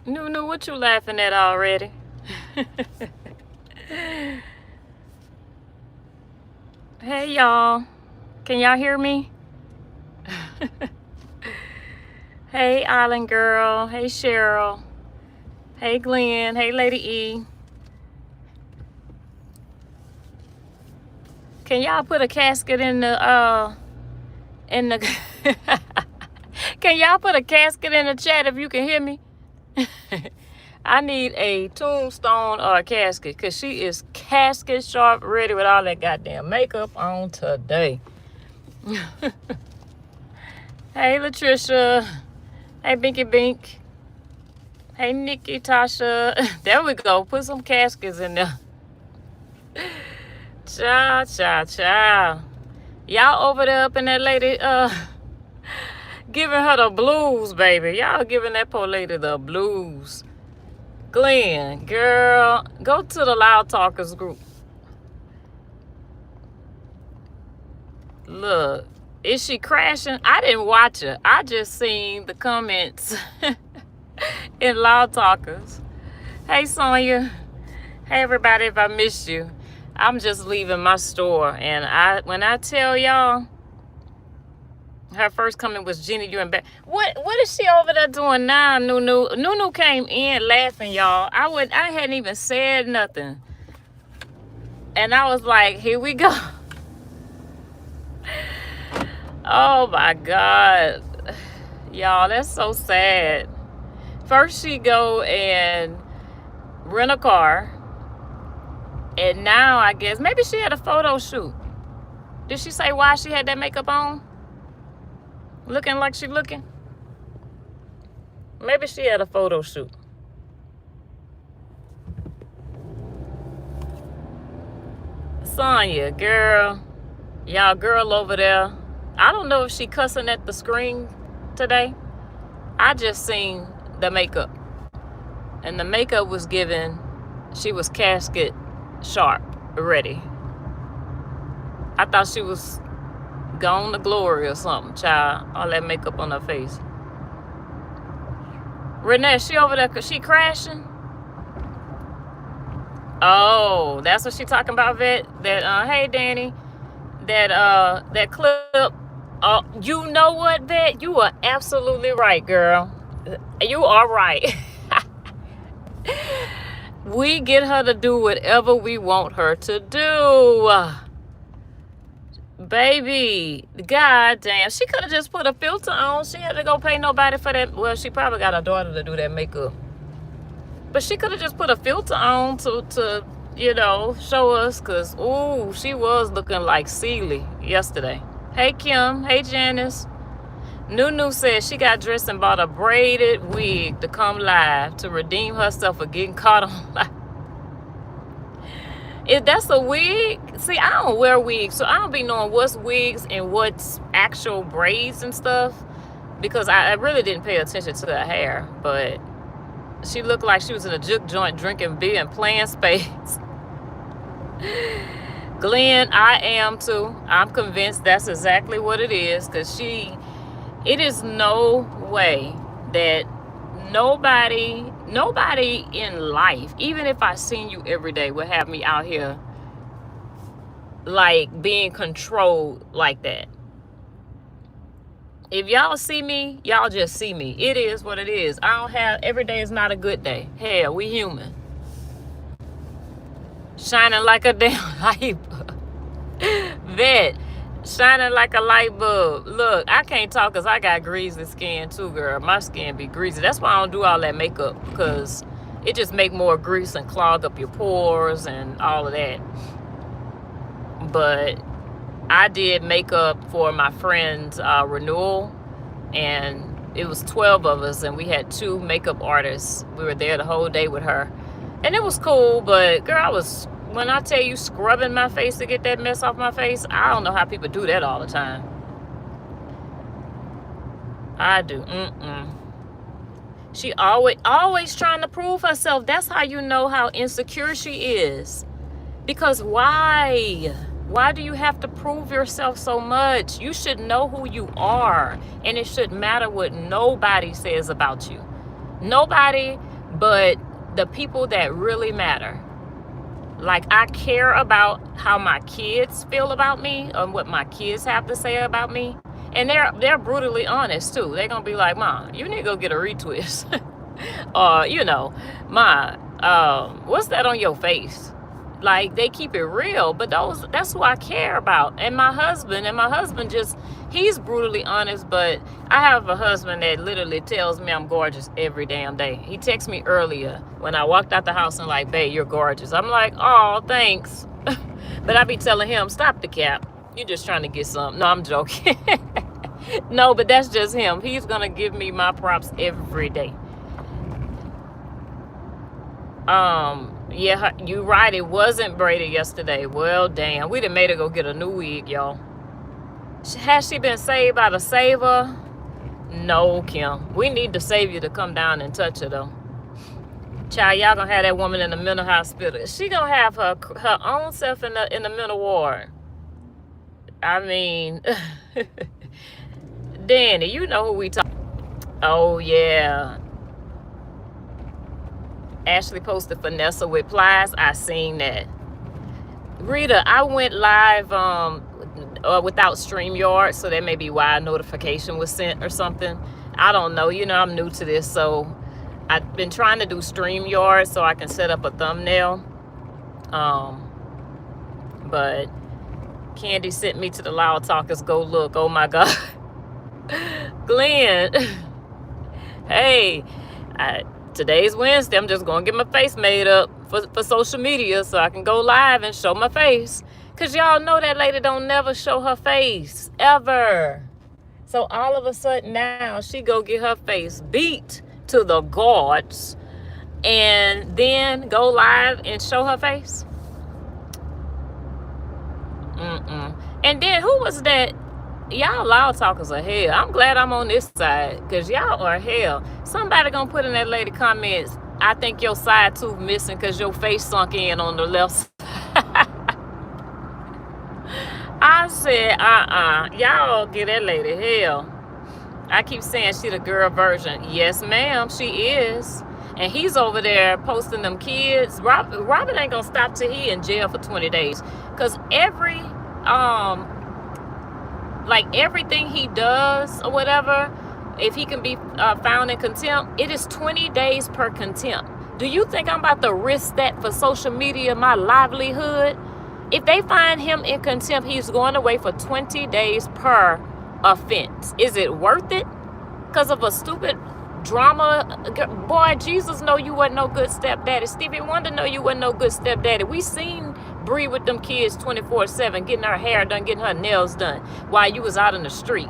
Nunu, what you laughing at already? Hey, y'all. Can y'all hear me? Hey, Island Girl. Hey, Cheryl. Hey, Glenn. Hey, Lady E. Can y'all put a casket in the can y'all put a casket in the chat if you can hear me? I need a tombstone or a casket because she is casket sharp ready with all that goddamn makeup on today. Hey, Latricia. Hey, Binky Bink. Hey, Nikki, Tasha. There we go. Put some caskets in there. Cha. Y'all over there up in that lady, giving her the blues, baby. Y'all giving that poor lady the blues. Glenn, girl, go to the Loud Talkers group. Look, is she crashing? I didn't watch her. I just seen the comments in Loud Talkers. Hey, Sonya. Hey, everybody, if I missed you. I'm just leaving my store. And when I tell y'all, her first comment was, Jenny, you in bed. What is she over there doing now, Nunu? Nunu came in laughing, y'all. I hadn't even said nothing. And I was like, here we go. Oh my God. Y'all, that's so sad. First she go and rent a car. And now I guess maybe she had a photo shoot. Did she say why she had that makeup on? Looking like she looking? Maybe she had a photo shoot. Sonya, girl. Y'all girl over there. I don't know if she cussing at the screen today. I just seen the makeup. And the makeup was given, she was casket sharp ready. I thought she was gone to glory or something, child. All that makeup on her face. Renee, she over there cause she crashing? Oh, that's what she talking about, Vet? That hey Danny. That clip. You know what, Vet? You are absolutely right, girl. You are right. We get her to do whatever we want her to do. Baby, goddamn. She could have just put a filter on. She had to go pay nobody for that. Well, she probably got her daughter to do that makeup. But she could have just put a filter on to you know, show us. Because, ooh, she was looking like Celie yesterday. Hey, Kim. Hey, Janice. Nunu said she got dressed and bought a braided wig to come live to redeem herself for getting caught on live. If that's a wig, see, I don't wear wigs, so I don't be knowing what's wigs and what's actual braids and stuff, because I really didn't pay attention to her hair. But she looked like she was in a juke joint drinking beer and playing spades. Glenn, I am too. I'm convinced that's exactly what it is, because it is no way that nobody in life, even if I seen you every day, would have me out here like being controlled like that. If y'all see me, y'all just see me. It is what it is. Every day is not a good day. Hell, we human. Shining like a damn light bulb. Vet, shining like a light bulb. Look, I can't talk because I got greasy skin too, girl. My skin be greasy. That's why I don't do all that makeup, because it just make more grease and clog up your pores and all of that. But I did makeup for my friend's renewal, and it was 12 of us, and we had 2 makeup artists. We were there the whole day with her, and it was cool. But girl, when I tell you, scrubbing my face to get that mess off my face, I don't know how people do that all the time. I do. She always trying to prove herself. That's how you know how insecure she is. Because why? Why do you have to prove yourself so much? You should know who you are, and it shouldn't matter what nobody says about you. Nobody But the people that really matter, like I care about how my kids feel about me and what my kids have to say about me. And they're brutally honest too. They're gonna be like, Mom, you need to go get a retwist. Or, you know, Ma, what's that on your face? Like, they keep it real, but that's who I care about. And my husband just, he's brutally honest, but I have a husband that literally tells me I'm gorgeous every damn day. He texted me earlier when I walked out the house and like, babe, you're gorgeous. I'm like, oh, thanks. But I be telling him, stop the cap. You're just trying to get something. No, I'm joking. No, but that's just him. He's gonna give me my props every day. Yeah, you right. It wasn't braided yesterday. Well, damn. We done made her go get a new wig, y'all. Has she been saved by the saver? No, Kim. We need the savior to come down and touch her, though. Child, y'all gonna have that woman in the mental hospital. She gonna have her own self in the mental ward. I mean, Danny, you know who we talk. Oh, yeah. Ashley posted Vanessa with plies. I seen that. Rita, I went live without StreamYard, so that may be why a notification was sent or something. I don't know. You know, I'm new to this, so I've been trying to do StreamYard so I can set up a thumbnail. But Candy sent me to the Loud Talkers. Go look. Oh my God. Glenn. Hey, today's Wednesday. I'm just going to get my face made up for social media so I can go live and show my face. Because y'all know that lady don't never show her face. Ever. So all of a sudden now she go get her face beat to the gods and then go live and show her face. And then who was that? Y'all loud talkers are hell. I'm glad I'm on this side because y'all are hell. Somebody gonna put in that lady comments, I think your side tooth missing because your face sunk in on the left side. I said, y'all give that lady hell. I keep saying she the girl version. Yes, ma'am, she is. And he's over there posting them kids. Robert ain't gonna stop till he in jail for 20 days. Because like everything he does or whatever, if he can be found in contempt, it is 20 days per contempt. Do you think I'm about to risk that for social media, my livelihood? If they find him in contempt, he's going away for 20 days per offense. Is it worth it? Because of a stupid drama? Boy, Jesus know you wasn't no good stepdaddy. Stevie Wonder know you wasn't no good stepdaddy. We seen Bree with them kids 24/7, getting her hair done, getting her nails done while you was out in the street.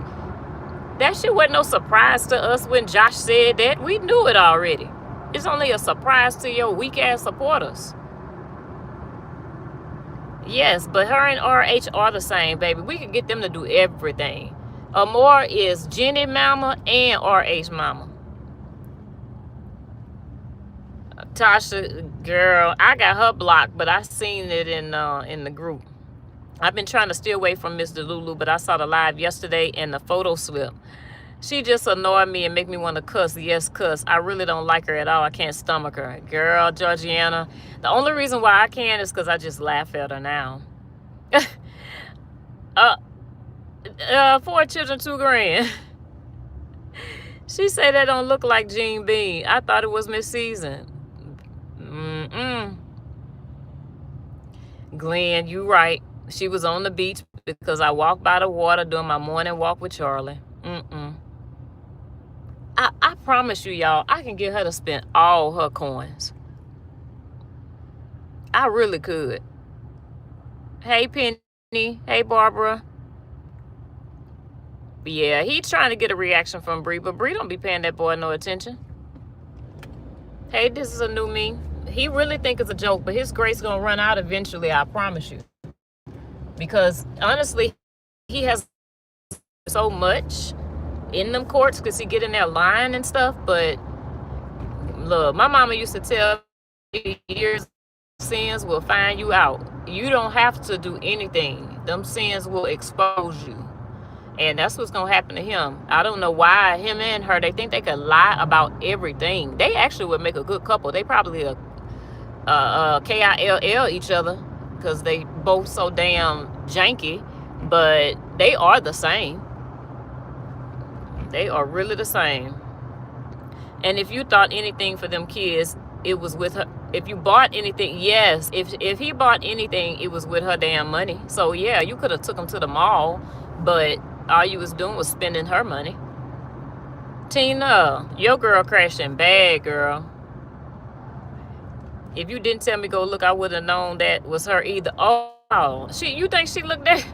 That shit wasn't no surprise to us when Josh said that. We knew it already. It's only a surprise to your weak ass supporters. Yes, but her and RH are the same, baby. We could get them to do everything. Amore is Jenny mama and RH mama. Tasha, girl, I got her blocked, but I seen it in the group. I've been trying to stay away from Mr. Lulu, but I saw the live yesterday and the photo slip. She just annoyed me and make me want to cuss. Yes, cuss. I really don't like her at all. I can't stomach her. Girl, Georgiana. The only reason why I can is because I just laugh at her now. 4 children, $2 grand. She said that don't look like Jean Bean. I thought it was Miss Season. Glenn, you right. She was on the beach because I walked by the water doing my morning walk with Charlie. I promise you, y'all, I can get her to spend all her coins. I really could. Hey, Penny. Hey, Barbara. Yeah, he's trying to get a reaction from Bree, but Bree don't be paying that boy no attention. Hey, this is a new me. He really think it's a joke, but his grace gonna run out eventually, I promise you. Because, honestly, he has so much in them courts because he get in there lying and stuff, but look, my mama used to tell me years sins will find you out. You don't have to do anything. Them sins will expose you. And that's what's going to happen to him. I don't know why him and her, they think they could lie about everything. They actually would make a good couple. They probably KILL each other because they both so damn janky. But they are the same. They are really the same. And if you thought anything for them kids, it was with her. If you bought anything, yes. If he bought anything, it was with her damn money. So yeah, you could have took him to the mall, but all you was doing was spending her money. Tina, your girl crashing bad, girl. If you didn't tell me go look, I would have known that was her either. Oh, you think she looked that?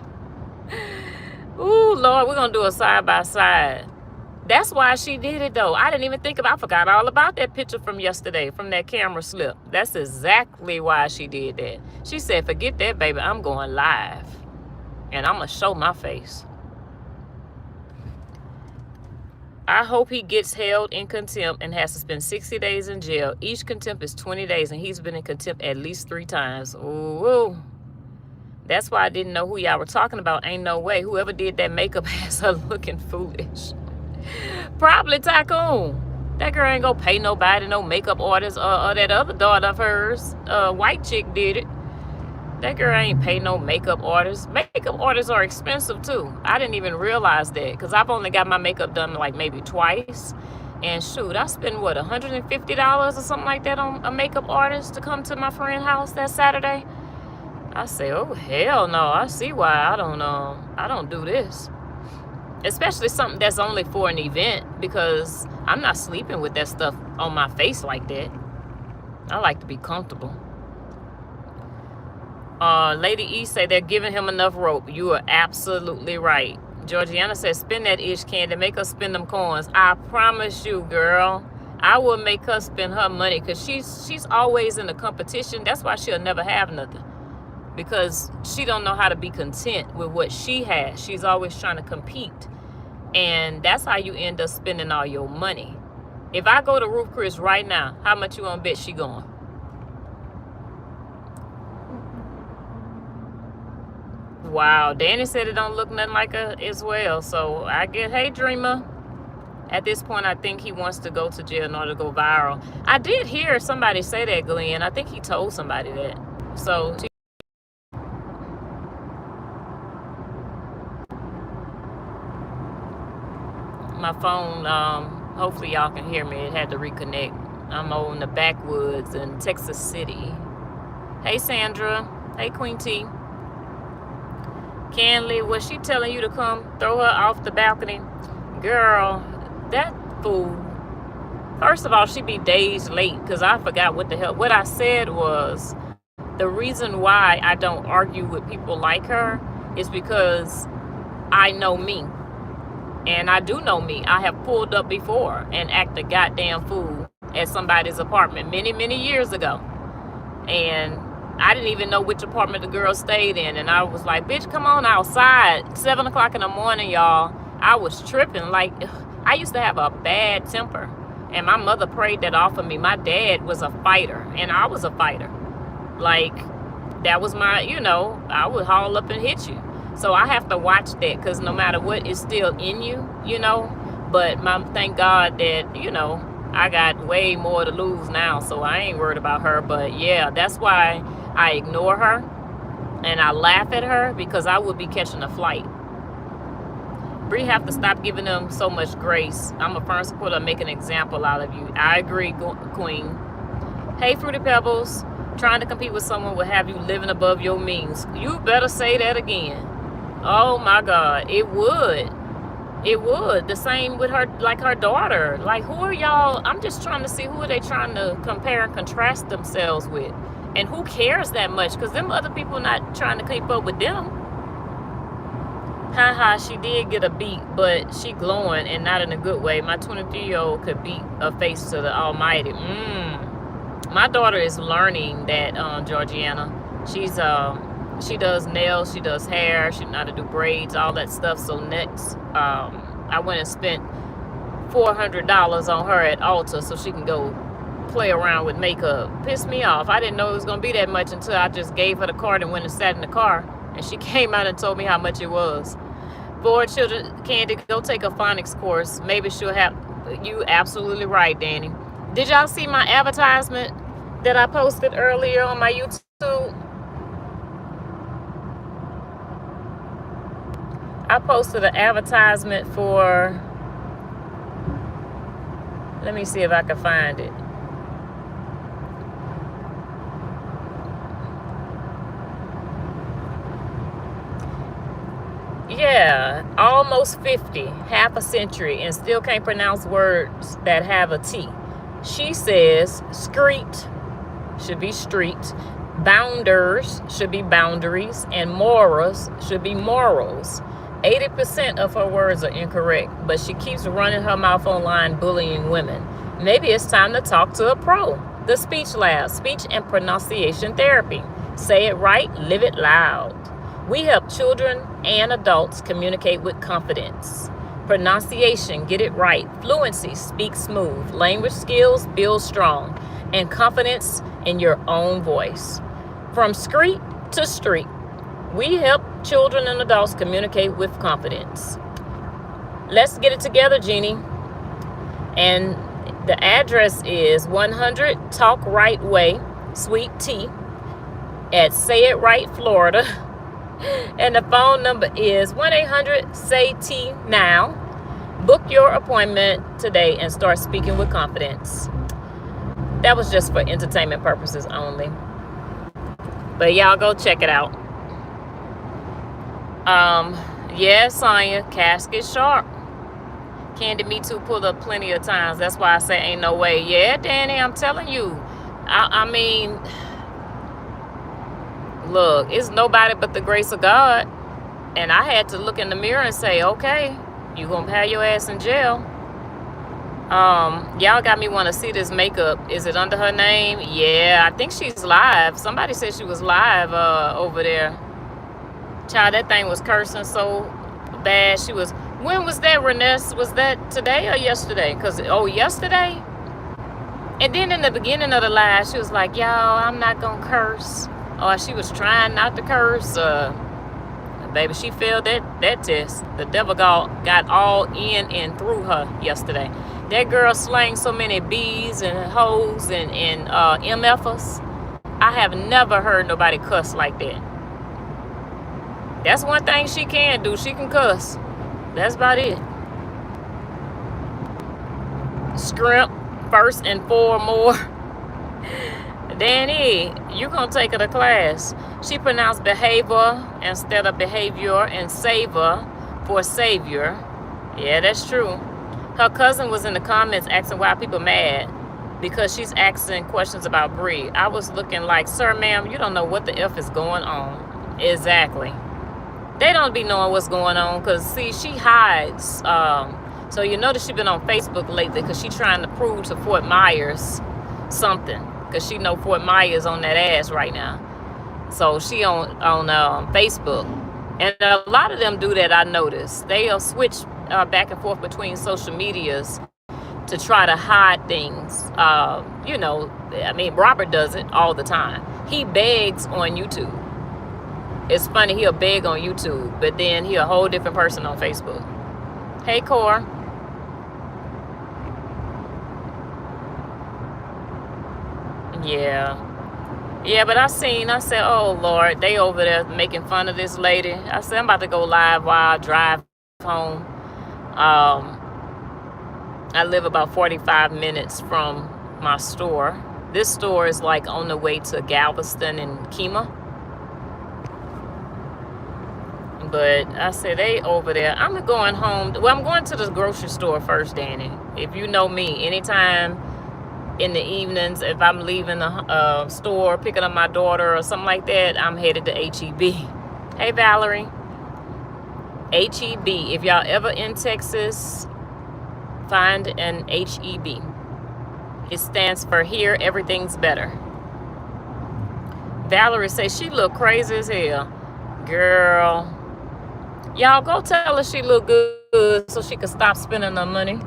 Ooh, Lord, we're gonna do a side by side. That's why she did it, though. I didn't even think about. I forgot all about that picture from yesterday, from that camera slip. That's exactly why she did that. She said, "Forget that, baby. I'm going live, and I'm gonna show my face." I hope he gets held in contempt and has to spend 60 days in jail. Each contempt is 20 days, and he's been in contempt at least 3 times. Ooh. That's why I didn't know who y'all were talking about. Ain't no way. Whoever did that makeup has her looking foolish. Probably Tycoon. That girl ain't gonna pay nobody no makeup orders. Or that other daughter of hers, white chick, did it. That girl ain't pay no makeup orders. Makeup orders are expensive too. I didn't even realize that because I've only got my makeup done like maybe twice. And shoot, I spent what, $150 or something like that on a makeup artist to come to my friend's house that Saturday. I say, oh hell no! I see why I don't do this. Especially something that's only for an event, because I'm not sleeping with that stuff on my face like that. I like to be comfortable. Lady E say they're giving him enough rope. You are absolutely right. Georgiana says, spend that ish candy. Make her spend them coins. I promise you, girl. I will make her spend her money because she's always in a competition. That's why she'll never have nothing. Because she don't know how to be content with what she has. She's always trying to compete. And that's how you end up spending all your money. If I go to Ruth Chris right now, how much you gonna bet she going? Wow, Danny said it don't look nothing like her as well. So I get, hey Dreamer. At this point, I think he wants to go to jail in order to go viral. I did hear somebody say that, Glenn. I think he told somebody that. So my phone, hopefully y'all can hear me. It had to reconnect. I'm on the backwoods in Texas City. Hey Sandra. Hey Queen T. Canley, was she telling you to come throw her off the balcony? Girl, that fool. First of all, she be days late because I forgot what the hell. What I said was the reason why I don't argue with people like her is because I know me. And I do know me. I have pulled up before and acted goddamn fool at somebody's apartment many, many years ago. And I didn't even know which apartment the girl stayed in. And I was like, bitch, come on outside. 7 o'clock in the morning, y'all. I was tripping. Like, I used to have a bad temper. And my mother prayed that off of me. My dad was a fighter. And I was a fighter. Like, that was my, I would haul up and hit you. So I have to watch that because no matter what, it's still in you, But thank God that, I got way more to lose now. So I ain't worried about her. But yeah, that's why I ignore her and I laugh at her because I would be catching a flight. Bree have to stop giving them so much grace. I'm a firm supporter of making an example out of you. I agree, Queen. Hey, Fruity Pebbles. Trying to compete with someone will have you living above your means. You better say that again. Oh my God, it would. It would. The same with her, like her daughter. Like, who are y'all? I'm just trying to see who are they trying to compare and contrast themselves with. And who cares that much? Because them other people not trying to keep up with them. Haha, she did get a beat, but she glowing and not in a good way. My 23-year-old could beat a face to the almighty. My daughter is learning that, Georgiana. She does nails, she does hair, she knows how to do braids, all that stuff. So next, I went and spent $400 on her at Ulta so she can go play around with makeup. Pissed me off. I didn't know it was going to be that much until I just gave her the card and went and sat in the car. And she came out and told me how much it was. For children, Candy, go take a phonics course. Maybe she'll have you. Absolutely right, Danny. Did y'all see my advertisement that I posted earlier on my YouTube? I posted an advertisement for, let me see if I can find it. Yeah, almost 50, half a century, and still can't pronounce words that have a T. She says street should be street, bounders should be boundaries, and morals should be morals. 80% of her words are incorrect, but she keeps running her mouth online bullying women. Maybe it's time to talk to a pro. The Speech Lab, speech and pronunciation therapy. Say it right, live it loud. We help children and adults communicate with confidence. Pronunciation, get it right. Fluency, speak smooth. Language skills, build strong. And confidence in your own voice. From street to street, we help children and adults communicate with confidence. Let's get it together, Jeannie. And the address is 100 Talk Right Way, Suite T, at Say It Right, Florida. And the phone number is 1-800-SAY-T-NOW. Book your appointment today and start speaking with confidence. That was just for entertainment purposes only. But y'all go check it out. Yeah, Sonya, casket sharp. Candy, me too, pulled up plenty of times. That's why I say ain't no way. Yeah, Danny, I'm telling you. I mean, look, it's nobody but the grace of God. And I had to look in the mirror and say, okay, you gonna have your ass in jail. Y'all got me want to see this makeup. Is it under her name? Yeah, I think she's live. Somebody said she was live over there. Child, that thing was cursing so bad. She was, when was that, Reness? Was that today or yesterday? Because, oh, yesterday? And then in the beginning of the live, she was like, y'all, I'm not going to curse. Or she was trying not to curse. Baby, she failed that test. The devil got all in and through her yesterday. That girl slang so many B's and hoes and MFers. I have never heard nobody cuss like that. That's one thing she can do. She can cuss. That's about it. Scrimp, first and foremost. Danny, you gonna take her to class. She pronounced behavior instead of behavior and savor for savior. Yeah, that's true. Her cousin was in the comments asking why people mad because she's asking questions about Bree. I was looking like, sir, ma'am, you don't know what the F is going on. Exactly. They don't be knowing what's going on because, see, she hides. So you notice she been on Facebook lately because she trying to prove to Fort Myers something because she know Fort Myers on that ass right now. So she on Facebook. And a lot of them do that, I noticed. They'll switch back and forth between social medias to try to hide things. You know, I mean, Robert does it all the time. He begs on YouTube. It's funny, he'll beg on YouTube, but then he's a whole different person on Facebook. Hey, Core. Yeah. Yeah, but I said, oh, Lord, they over there making fun of this lady. I said, I'm about to go live while I drive home. I live about 45 minutes from my store. This store is like on the way to Galveston and Kemah. But I said, they over there. I'm going home. Well, I'm going to the grocery store first, Danny. If you know me, anytime in the evenings, if I'm leaving the store, picking up my daughter or something like that, I'm headed to HEB. Hey, Valerie. HEB. If y'all ever in Texas, find an HEB. It stands for Here Everything's Better. Valerie says she look crazy as hell. Girl. Y'all go tell her she look good so she can stop spending her money.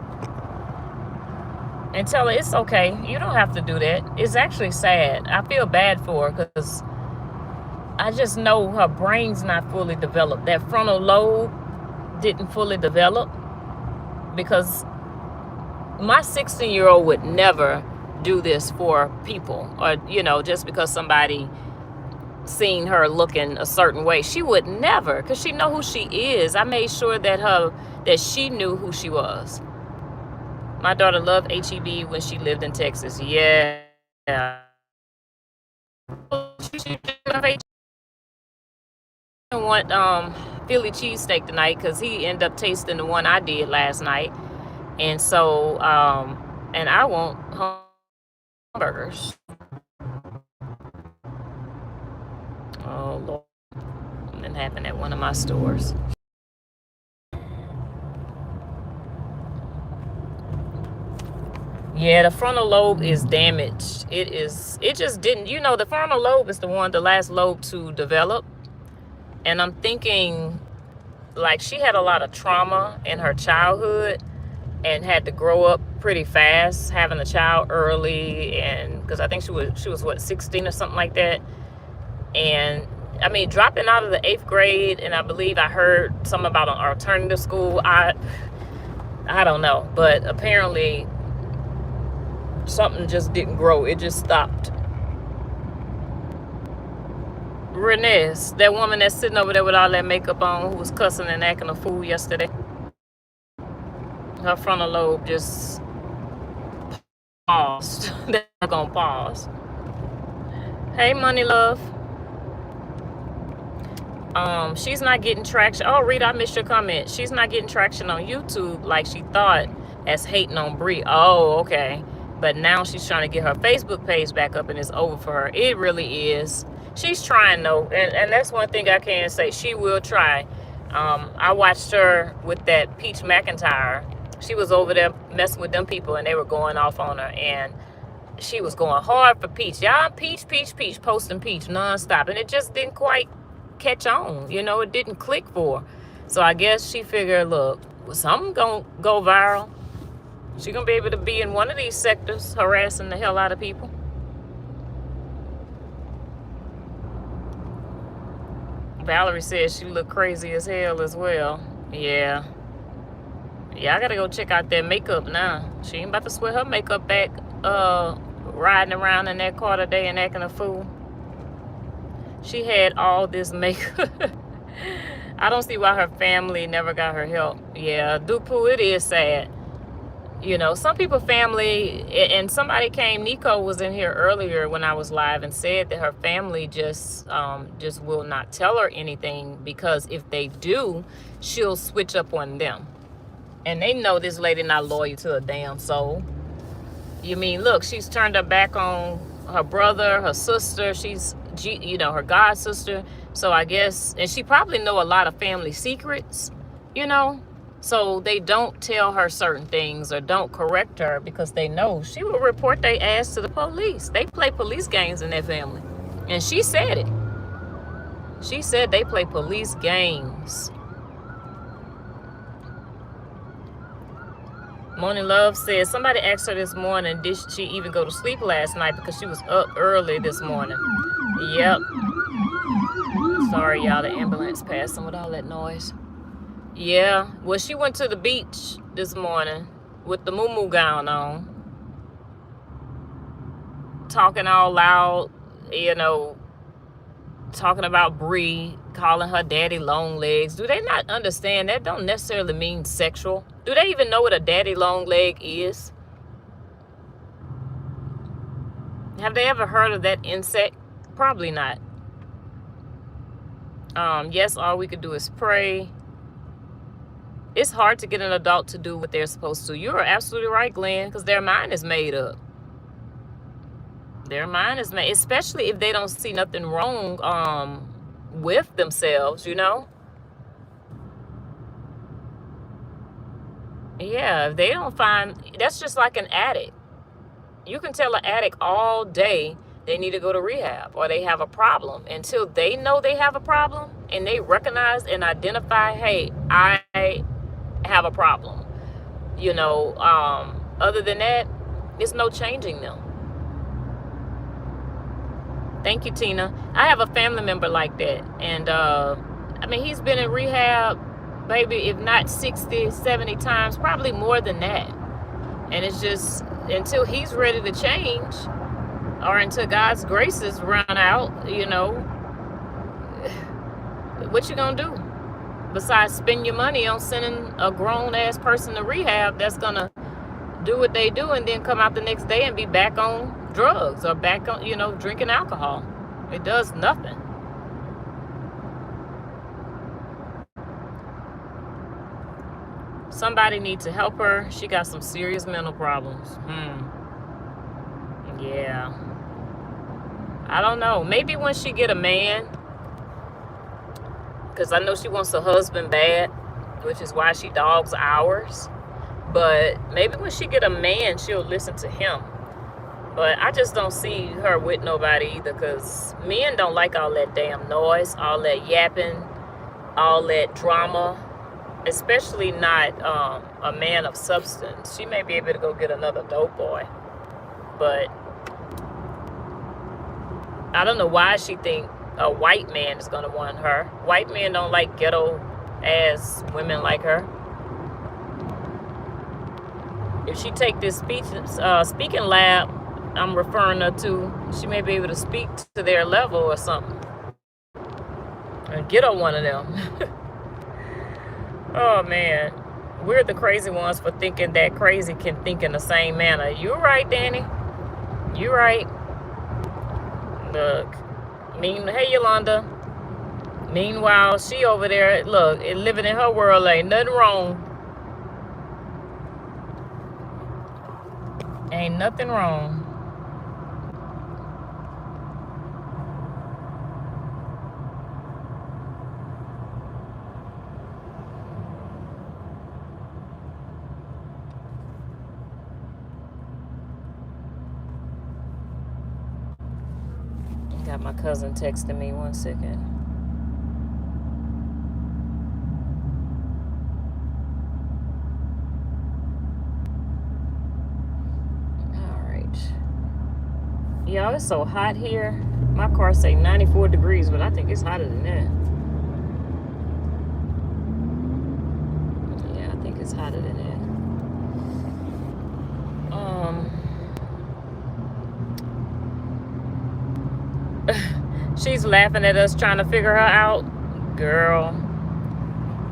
And tell her it's okay. You don't have to do that. It's actually sad. I feel bad for her because I just know her brain's not fully developed. That frontal lobe didn't fully develop, because my 16-year-old would never do this for people, or just because somebody seen her looking a certain way. She would never, because she know who she is. I made sure that she knew who she was. My daughter loved HEB when she lived in Texas. Yeah. She want Philly cheesesteak tonight, because he ended up tasting the one I did last night. And so and I want hamburgers. Oh Lord, something happened at one of my stores. Yeah, the frontal lobe is damaged. It just didn't, the frontal lobe is the last lobe to develop. And I'm thinking, like, she had a lot of trauma in her childhood and had to grow up pretty fast, having a child early, and because I think she was what, 16 or something like that. And I mean, dropping out of the 8th grade, and I believe I heard something about an alternative school. I don't know, but apparently something just didn't grow. It just stopped. Renee, that woman that's sitting over there with all that makeup on, who was cussing and acting a fool yesterday, her frontal lobe just paused. They're gonna pause. Hey, Money Love. She's not getting traction. Oh, Rita, I missed your comment. She's not getting traction on YouTube like she thought, as hating on Bree. Oh, okay. But now she's trying to get her Facebook page back up, and it's over for her. It really is. She's trying, though, and that's one thing I can say. She will try. I watched her with that Peach McIntyre. She was over there messing with them people, and they were going off on her, and she was going hard for Peach. Y'all, Peach, posting Peach nonstop, and it just didn't quite catch on. It didn't click for her. So I guess she figured, look, something gonna go viral. She gonna be able to be in one of these sectors harassing the hell out of people. Valerie says she looked crazy as hell as well. Yeah, I gotta go check out that makeup now. She ain't about to sweat her makeup back riding around in that car today and acting a fool. She had all this makeup. I don't see why her family never got her help. Yeah, Dupu, it is sad. Some people family, and somebody came, Nico was in here earlier when I was live, and said that her family just will not tell her anything, because if they do, she'll switch up on them. And they know this lady not loyal to a damn soul. You mean, look, she's turned her back on her brother, her sister, her god sister. So I guess, and she probably know a lot of family secrets, so they don't tell her certain things or don't correct her, because they know she will report their ass to the police. They play police games in their family. And she said it. She said they play police games. Moni Love says, somebody asked her this morning, did she even go to sleep last night, because she was up early this morning. Yep. Sorry, y'all, the ambulance passing with all that noise. Yeah, well, she went to the beach this morning with the muumuu gown on, talking all loud, talking about Bree, calling her daddy long legs. Do they not understand that don't necessarily mean sexual? Do they even know what a daddy long leg is? Have they ever heard of that insect? Probably not. Yes, all we could do is pray. It's hard to get an adult to do what they're supposed to. You're absolutely right, Glenn, because their mind is made up. Their mind is made, especially if they don't see nothing wrong with themselves, Yeah, if they don't find, that's just like an addict. You can tell an addict all day they need to go to rehab or they have a problem. Until they know they have a problem and they recognize and identify, hey, I have a problem. Other than that, there's no changing them. Thank you, Tina. I have a family member like that. And, he's been in rehab baby, if not 60, 70 times, probably more than that. And it's just until he's ready to change, or until God's graces run out, you know, what you gonna do besides spend your money on sending a grown-ass person to rehab that's gonna do what they do and then come out the next day and be back on drugs or back on, you know, drinking alcohol? It does nothing. Somebody needs to help her. She got some serious mental problems. Yeah. I don't know. Maybe when she get a man, because I know she wants a husband bad, which is why she dogs ours. But maybe when she get a man, she'll listen to him. But I just don't see her with nobody either, because men don't like all that damn noise, all that yapping, all that drama, especially not a man of substance. She may be able to go get another dope boy, but I don't know why she think a white man is gonna want her. White men don't like ghetto ass women like her. If she take this speaking lab I'm referring her to, she may be able to speak to their level or something, and get her one of them. Oh man, we're the crazy ones for thinking that crazy can think in the same manner. You're right, Danny. You're right. Look, hey Yolanda. Meanwhile, she over there, look, living in her world, ain't nothing wrong. Ain't nothing wrong. Got my cousin texting me, 1 second. Y'all, it's so hot here. My car say 94 degrees, but I think it's hotter than that. Yeah, I think it's hotter than that. She's laughing at us trying to figure her out. Girl,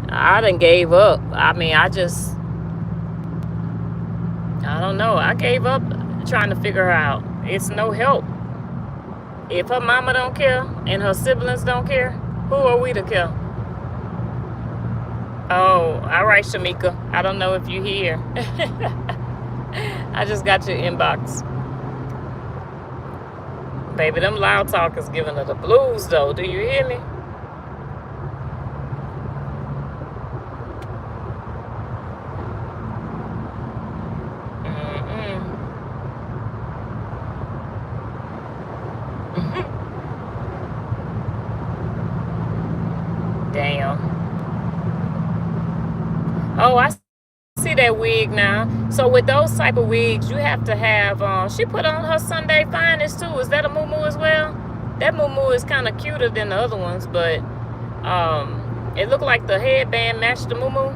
I done gave up. I mean, I don't know. I gave up trying to figure her out. It's no help. If her mama don't care and her siblings don't care, who are we to care? Oh, all right, Shamika. I don't know if you hear. I just got your inbox. Baby, them loud talkers giving her the blues, though. Do you hear me? Damn. Oh, I see that wig now. So with those type of wigs, you have to have, she put on her Sunday finest too. Is that a muumuu as well? That muumuu is kind of cuter than the other ones, but it looked like the headband matched the muumuu.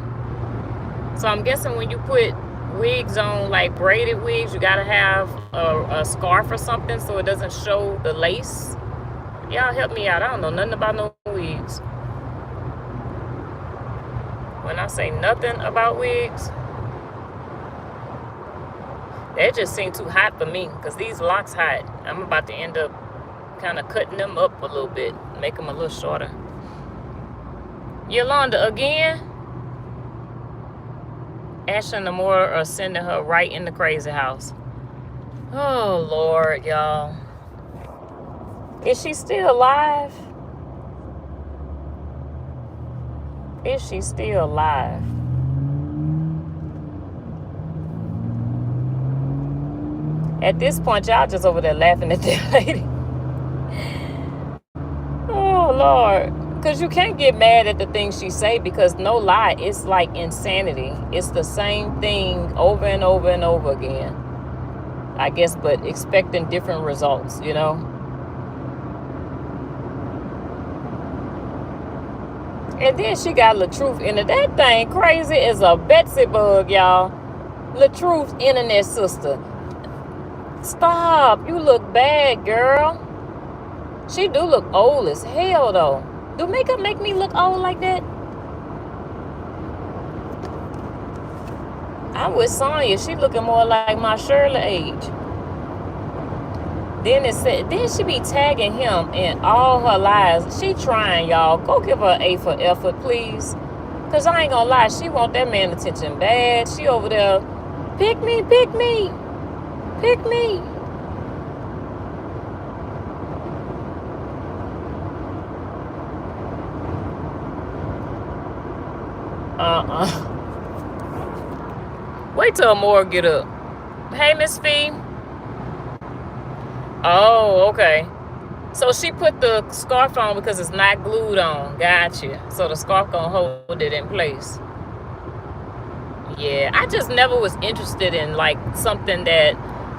So I'm guessing when you put wigs on, like braided wigs, you gotta have a scarf or something so it doesn't show the lace. Y'all help me out. I don't know nothing about no wigs. When I say nothing about wigs, they just seem too hot for me, because these locks hot. I'm about to end up kind of cutting them up a little bit, make them a little shorter. Yolanda again. Ashley and Amora are sending her right in the crazy house. Oh Lord, y'all. Is she still alive? Is she still alive? At this point, y'all just over there laughing at that lady. Oh Lord. Because you can't get mad at the things she say, because no lie, it's like insanity. It's the same thing over and over and over again. I guess, but expecting different results, you know? And then she got LaTruth in it. That thing crazy as a Betsy bug, y'all. LaTruth internet sister. Stop. You look bad, girl. She do look old as hell, though. Do makeup make me look old like that? I'm with Sonya. She looking more like my Shirley age. Then it said, then she be tagging him in all her lives. She trying, y'all. Go give her A for effort, please. Because I ain't gonna lie, she want that man attention bad. She over there, pick me, pick me, pick me. Wait till Amore get up. Hey, Miss Fee. Oh, okay. So she put the scarf on because it's not glued on. Gotcha. So the scarf gonna hold it in place. Yeah, I just never was interested in like something that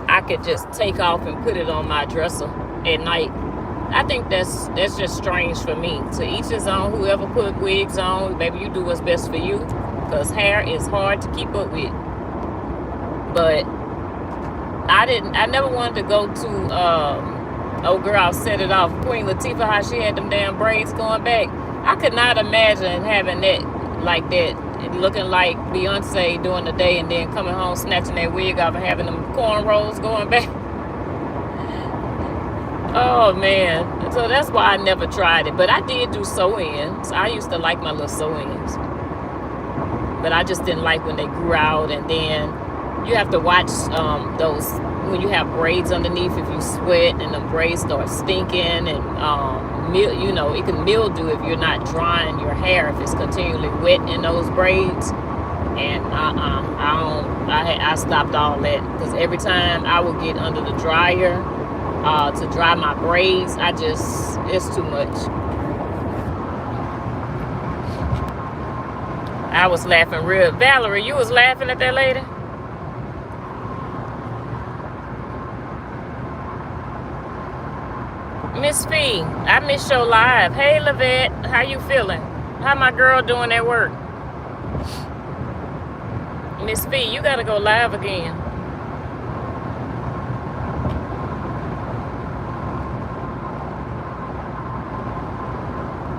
I could just take off and put it on my dresser at night. I think that's just strange for me. To each his own. Whoever put wigs on, maybe you do what's best for you, because hair is hard to keep up with. But I never wanted to go to oh girl, I'll set it off, Queen Latifah, how she had them damn braids going back. I could not imagine having that like that, looking like Beyonce during the day and then coming home snatching that wig off and having them cornrows going back. Oh man. So that's why I never tried it. But I did do sew-ins. I used to like my little sew-ins. But I just didn't like when they grew out, and then you have to watch those when you have braids underneath. If you sweat and the braids start stinking, and you know, it can mildew if you're not drying your hair, if it's continually wet in those braids. And I stopped all that, because every time I would get under the dryer to dry my braids, it's too much. I was laughing real. Valerie, you was laughing at that lady? Miss Fee, I missed your live. Hey, Lavette, how you feeling? How my girl doing at work? Miss Fee, you gotta go live again.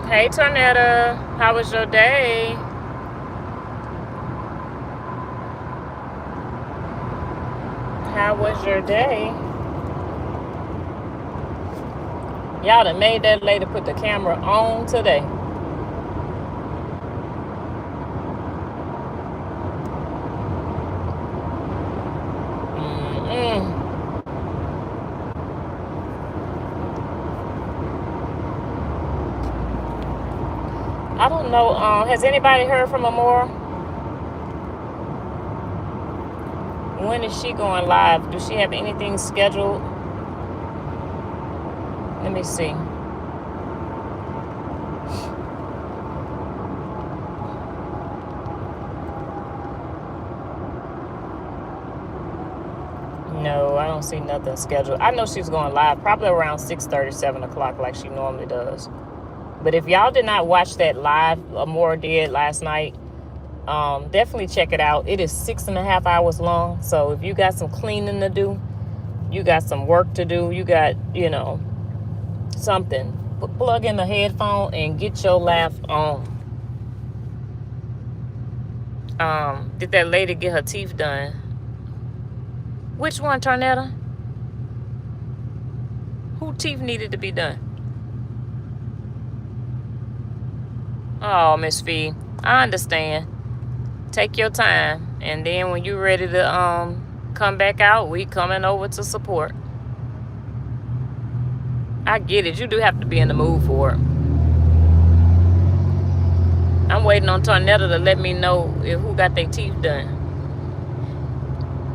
Hey, Tornetta, how was your day? How was your day? Y'all done made that lady put the camera on today. I don't know. Has anybody heard from Amore? When is she going live? Does she have anything scheduled? Let me see. No, I don't see nothing scheduled. I know she's going live probably around 6:30, 7 o'clock like she normally does. But if y'all did not watch that live Amore did last night, definitely check it out. It is 6.5 hours long. So if you got some cleaning to do, you got some work to do, you got, you know, something, plug in the headphone and get your laugh on. Did that lady get her teeth done? Which one, Tornetta? Who teeth needed to be done? Oh, Miss Fee, I understand. Take your time, and then when you're ready to come back out, we coming over to support. I get it. You do have to be in the mood for it. I'm waiting on Tornetta to let me know who got their teeth done.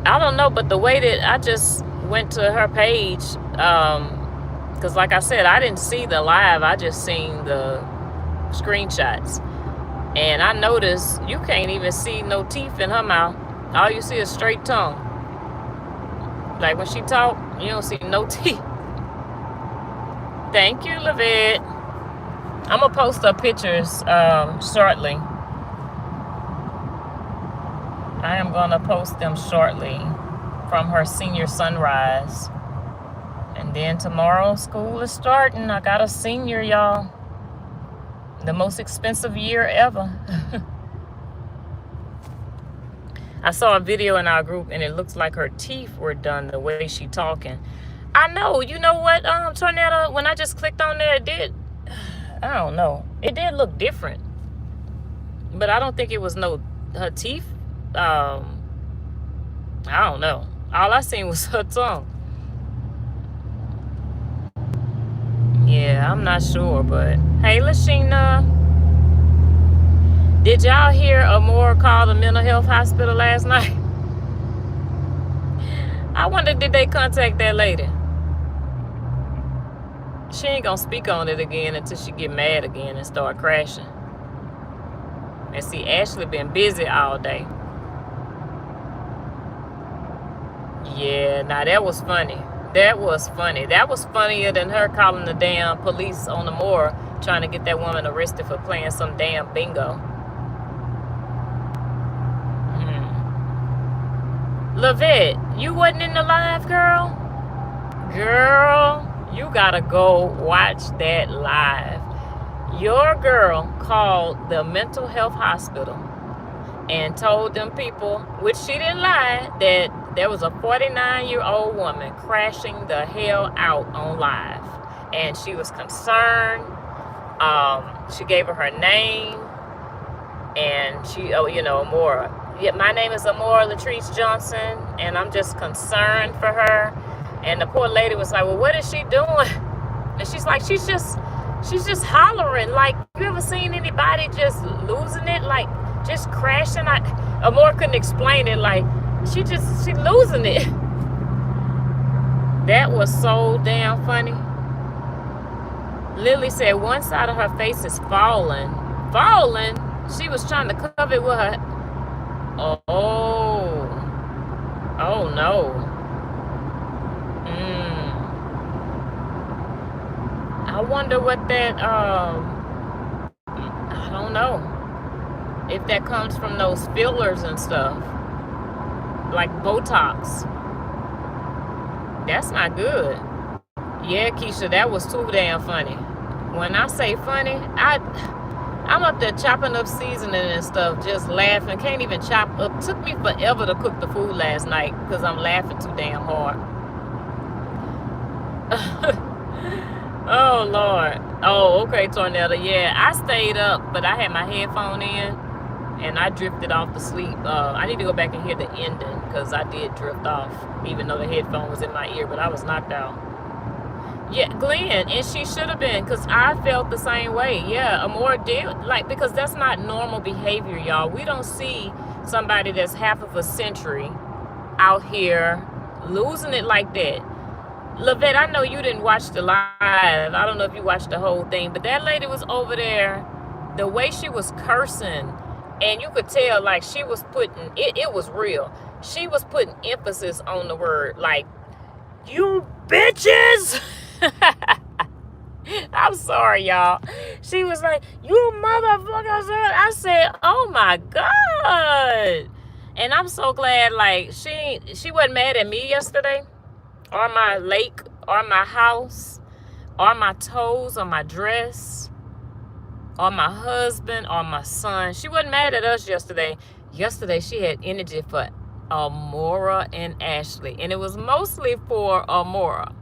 I don't know, but the way that I just went to her page, because like I said, I didn't see the live. I just seen the screenshots. And I noticed you can't even see no teeth in her mouth. All you see is straight tongue. Like when she talk, you don't see no teeth. Thank you, Lavette. I'm gonna post her pictures shortly. I am gonna post them shortly from her senior sunrise. And then tomorrow school is starting. I got a senior, y'all. The most expensive year ever. I saw a video in our group and it looks like her teeth were done the way she talking. I know, you know what, Tornado, when I just clicked on there, it did, I don't know. It did look different. But I don't think it was her teeth. I don't know. All I seen was her tongue. Yeah, I'm not sure, but hey, Lashina. Did y'all hear Amora call the mental health hospital last night? I wonder, did they contact that lady? She ain't gonna speak on it again until she get mad again and start crashing. And see, Ashley been busy all day. Yeah, now that was funny. That was funny. That was funnier than her calling the damn police on Amora trying to get that woman arrested for playing some damn bingo. Lavette, you wasn't in the live, girl? Girl, you gotta go watch that live. Your girl called the mental health hospital and told them people, which she didn't lie, that there was a 49-year-old woman crashing the hell out on live. And she was concerned. She gave her name. And she, Amora. Yeah, my name is Amora Latrice Johnson, and I'm just concerned for her. And the poor lady was like, well, what is she doing? And she's like, she's just hollering. Like, you ever seen anybody just losing it? Like, just crashing? Amora couldn't explain it. Like, she losing it. That was so damn funny. Lily said one side of her face is falling. Falling? She was trying to cover it with her. Oh no. I wonder what that, I don't know. If that comes from those fillers and stuff. Like Botox. That's not good. Yeah, Keisha, that was too damn funny. When I say funny, I'm up there chopping up seasoning and stuff, just laughing. Can't even chop up. Took me forever to cook the food last night because I'm laughing too damn hard. Oh, Lord. Oh, okay, Tornado. Yeah, I stayed up, but I had my headphone in, and I drifted off to sleep. I need to go back and hear the ending because I did drift off, even though the headphone was in my ear, but I was knocked out. Yeah, Glenn, and she should have been, because I felt the same way. Yeah, Amora did, like, because that's not normal behavior, y'all. We don't see somebody that's half of a century out here losing it like that. Lavette, I know you didn't watch the live. I don't know if you watched the whole thing, but that lady was over there, the way she was cursing, and you could tell, like, she was putting, it was real. She was putting emphasis on the word, like, you bitches! I'm sorry, y'all. She was like, you motherfuckers. I said, oh my God. And I'm so glad, like, she wasn't mad at me yesterday, or my lake, or my house, or my toes, or my dress, or my husband, or my son. She wasn't mad at us yesterday. Yesterday, she had energy for Amora and Ashley, and it was mostly for Amora.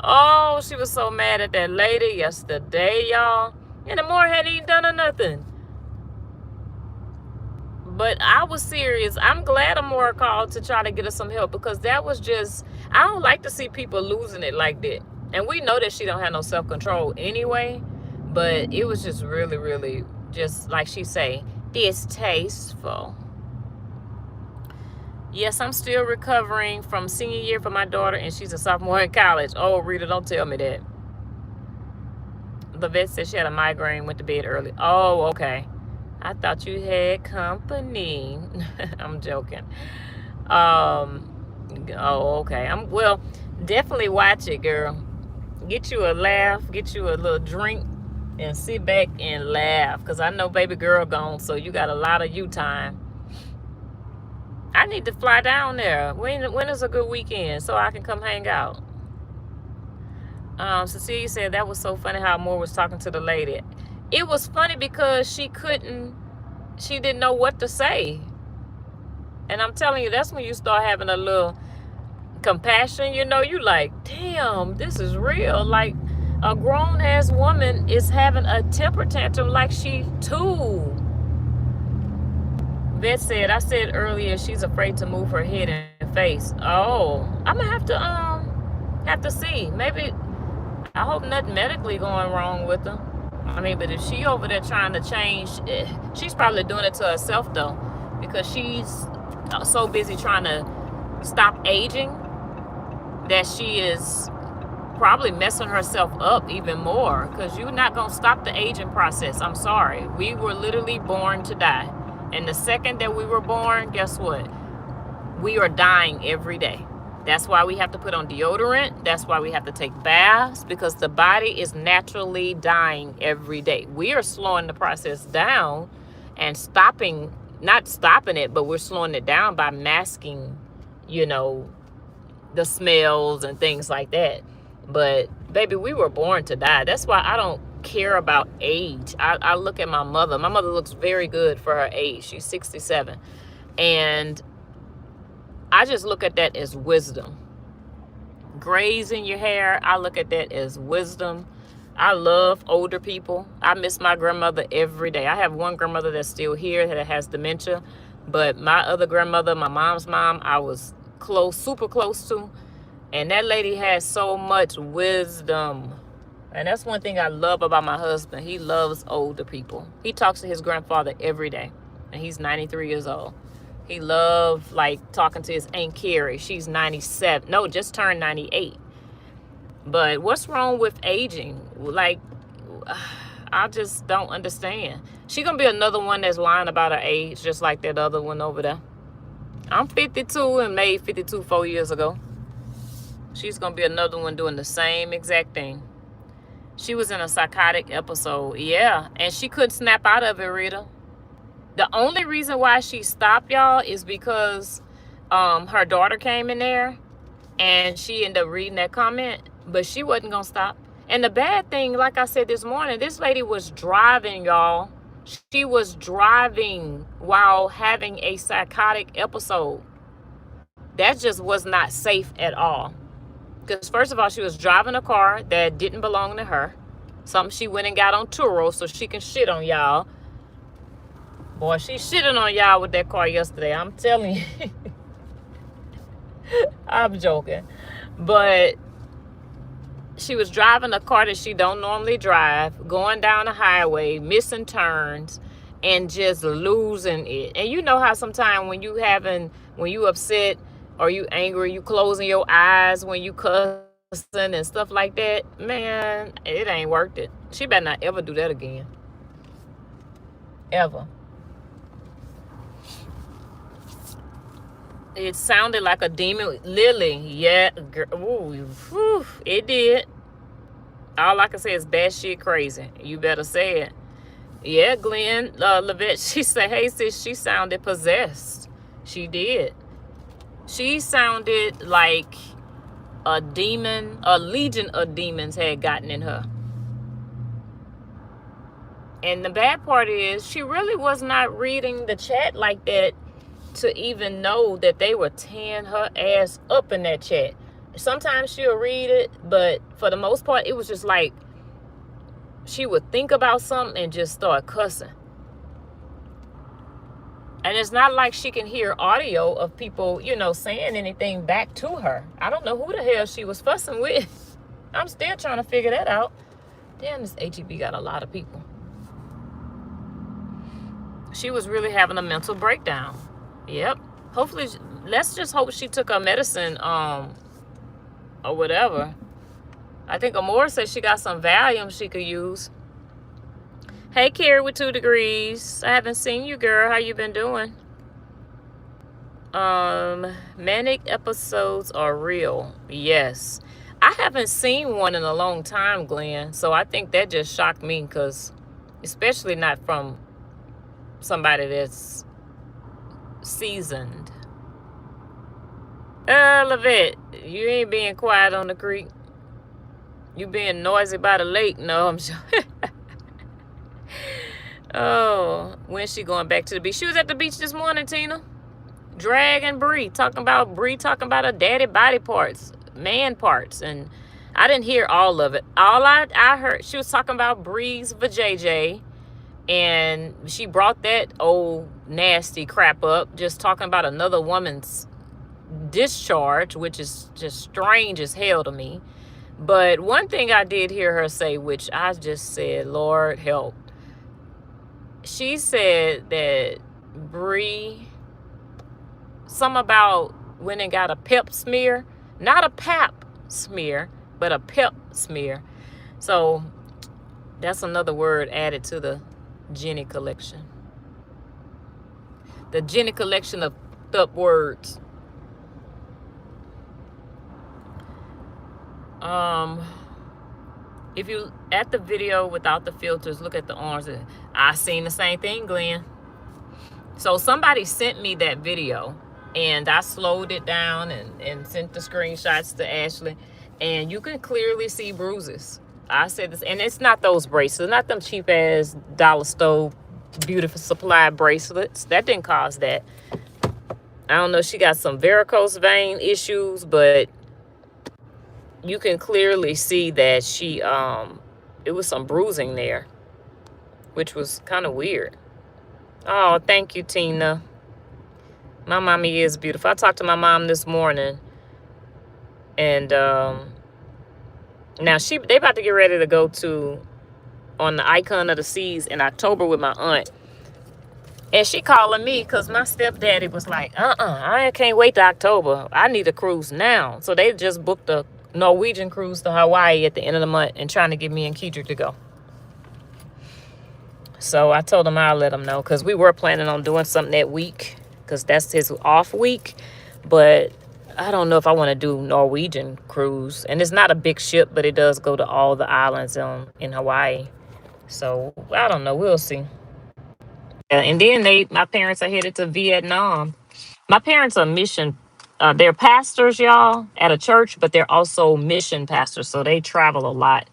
Oh, she was so mad at that lady yesterday, y'all. And Amora hadn't even done her nothing. But I was serious. I'm glad Amora called to try to get us some help, because that was just, I don't like to see people losing it like that. And we know that she don't have no self-control anyway, but it was just really, really, just like she say, distasteful. Yes, I'm still recovering from senior year for my daughter, and she's a sophomore in college. Oh, Rita, don't tell me that. The vet said she had a migraine, went to bed early. Oh, okay. I thought you had company. I'm joking. Oh, okay. Well, definitely watch it, girl. Get you a laugh, get you a little drink, and sit back and laugh, because I know baby girl gone, so you got a lot of you time. I need to fly down there. When is a good weekend so I can come hang out? Cecilia said that was so funny how Moore was talking to the lady. It was funny because she didn't know what to say. And I'm telling you, that's when you start having a little compassion. You know, you like, damn, this is real. Like, a grown-ass woman is having a temper tantrum like she too. Vet said, I said earlier she's afraid to move her head and face. Oh, I'm gonna have to see. Maybe, I hope nothing medically going wrong with her. I mean, but if she over there trying to change, she's probably doing it to herself though, because she's so busy trying to stop aging that she is probably messing herself up even more, because you're not gonna stop the aging process. I'm sorry. We were literally born to die. And the second that we were born, guess what? We are dying every day. That's why we have to put on deodorant. That's why we have to take baths, because the body is naturally dying every day. We are slowing the process down and not stopping it, but we're slowing it down by masking, you know, the smells and things like that. But baby, we were born to die. That's why I don't care about age. I look at my mother. My mother looks very good for her age. She's 67. And I just look at that as wisdom. Grays in your hair, I look at that as wisdom. I love older people. I miss my grandmother every day. I have one grandmother that's still here that has dementia, but my other grandmother, my mom's mom, I was super close to. And that lady has so much wisdom. And that's one thing I love about my husband. He loves older people. He talks to his grandfather every day, and he's 93 years old. He loved, like, talking to his Aunt Carrie. She's 97. No, just turned 98. But what's wrong with aging? Like, I just don't understand. She gonna be another one that's lying about her age, just like that other one over there. I'm 52 and made 52 4 years ago. She's gonna be another one doing the same exact thing. She was in a psychotic episode. Yeah, and she couldn't snap out of it, Rita. The only reason why she stopped, y'all, is because her daughter came in there and she ended up reading that comment, but she wasn't gonna stop. And the bad thing, like I said this morning, this lady was driving, y'all. She was driving while having a psychotic episode. That just was not safe at all. Because first of all, she was driving a car that didn't belong to her. Something she went and got on Turo so she can shit on y'all. Boy, she shitting on y'all with that car yesterday. I'm telling you. I'm joking. But she was driving a car that she don't normally drive, going down the highway, missing turns, and just losing it. And you know how sometimes when you upset or you angry, you closing your eyes when you cussing and stuff like that. Man, it ain't worth it. She better not ever do that again. Ever. It sounded like a demon. Lily, yeah. Ooh, whew, it did. All I can say is bad shit crazy. You better say it. Yeah, Glenn Levette, she said, hey sis, she sounded possessed. She did. She sounded like a demon, a legion of demons had gotten in her. And the bad part is she really was not reading the chat like that to even know that they were tearing her ass up in that chat. Sometimes she'll read it, but for the most part, it was just like she would think about something and just start cussing. And it's not like she can hear audio of people, you know, saying anything back to her. I don't know who the hell she was fussing with. I'm still trying to figure that out. Damn, this HEB got a lot of people. She was really having a mental breakdown. Yep. Hopefully, let's just hope she took her medicine, or whatever. I think Amora said she got some Valium she could use. Hey, Carrie with 2 degrees. I haven't seen you, girl. How you been doing? Manic episodes are real. Yes. I haven't seen one in a long time, Glenn. So I think that just shocked me because, especially not from somebody that's seasoned. Levette, you ain't being quiet on the creek. You being noisy by the lake. No, I'm sure. Oh, when's she going back to the beach? She was at the beach this morning, Tina. Dragging Bree, talking about her daddy body parts, man parts, and I didn't hear all of it. All I heard, she was talking about Bree's vajayjay, and she brought that old nasty crap up, just talking about another woman's discharge, which is just strange as hell to me. But one thing I did hear her say, which I just said, Lord help. She said that Bree, some about when it got a pep smear, not a pap smear, but a pep smear. So that's another word added to the Jenny collection. The Jenny collection of up words. If you at the video without the filters, look at the arms. I seen the same thing, Glenn. So somebody sent me that video, and I slowed it down and sent the screenshots to Ashley, and you can clearly see bruises. I said this, and it's not those bracelets, not them cheap ass dollar store beautiful supply bracelets. That didn't cause that. I don't know. She got some varicose vein issues, but you can clearly see that she it was some bruising there, which was kind of weird. Oh, thank you, Tina. My mommy is beautiful. I talked to my mom this morning, and now they about to get ready to go to on the Icon of the Seas in October with my aunt. And she calling me because my stepdaddy was like, I can't wait to October. I need a cruise now. So they just booked a Norwegian cruise to Hawaii at the end of the month and trying to get me and Kedrick to go. So I told him I'll let him know because we were planning on doing something that week because that's his off week. But I don't know if I want to do Norwegian cruise. And it's not a big ship, but it does go to all the islands in Hawaii. So I don't know. We'll see. And then my parents are headed to Vietnam. My parents are they're pastors, y'all, at a church, but they're also mission pastors. So they travel a lot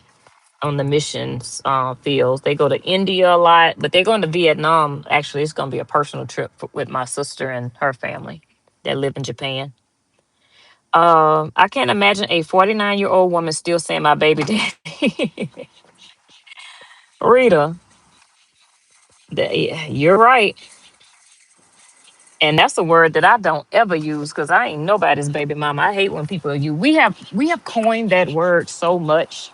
on the missions fields. They go to India a lot, but they're going to Vietnam. Actually, it's going to be a personal trip with my sister and her family that live in Japan. I can't imagine a 49-year-old woman still saying my baby daddy. Rita, you're right. And that's a word that I don't ever use because I ain't nobody's baby mama. I hate when people use. We have coined that word so much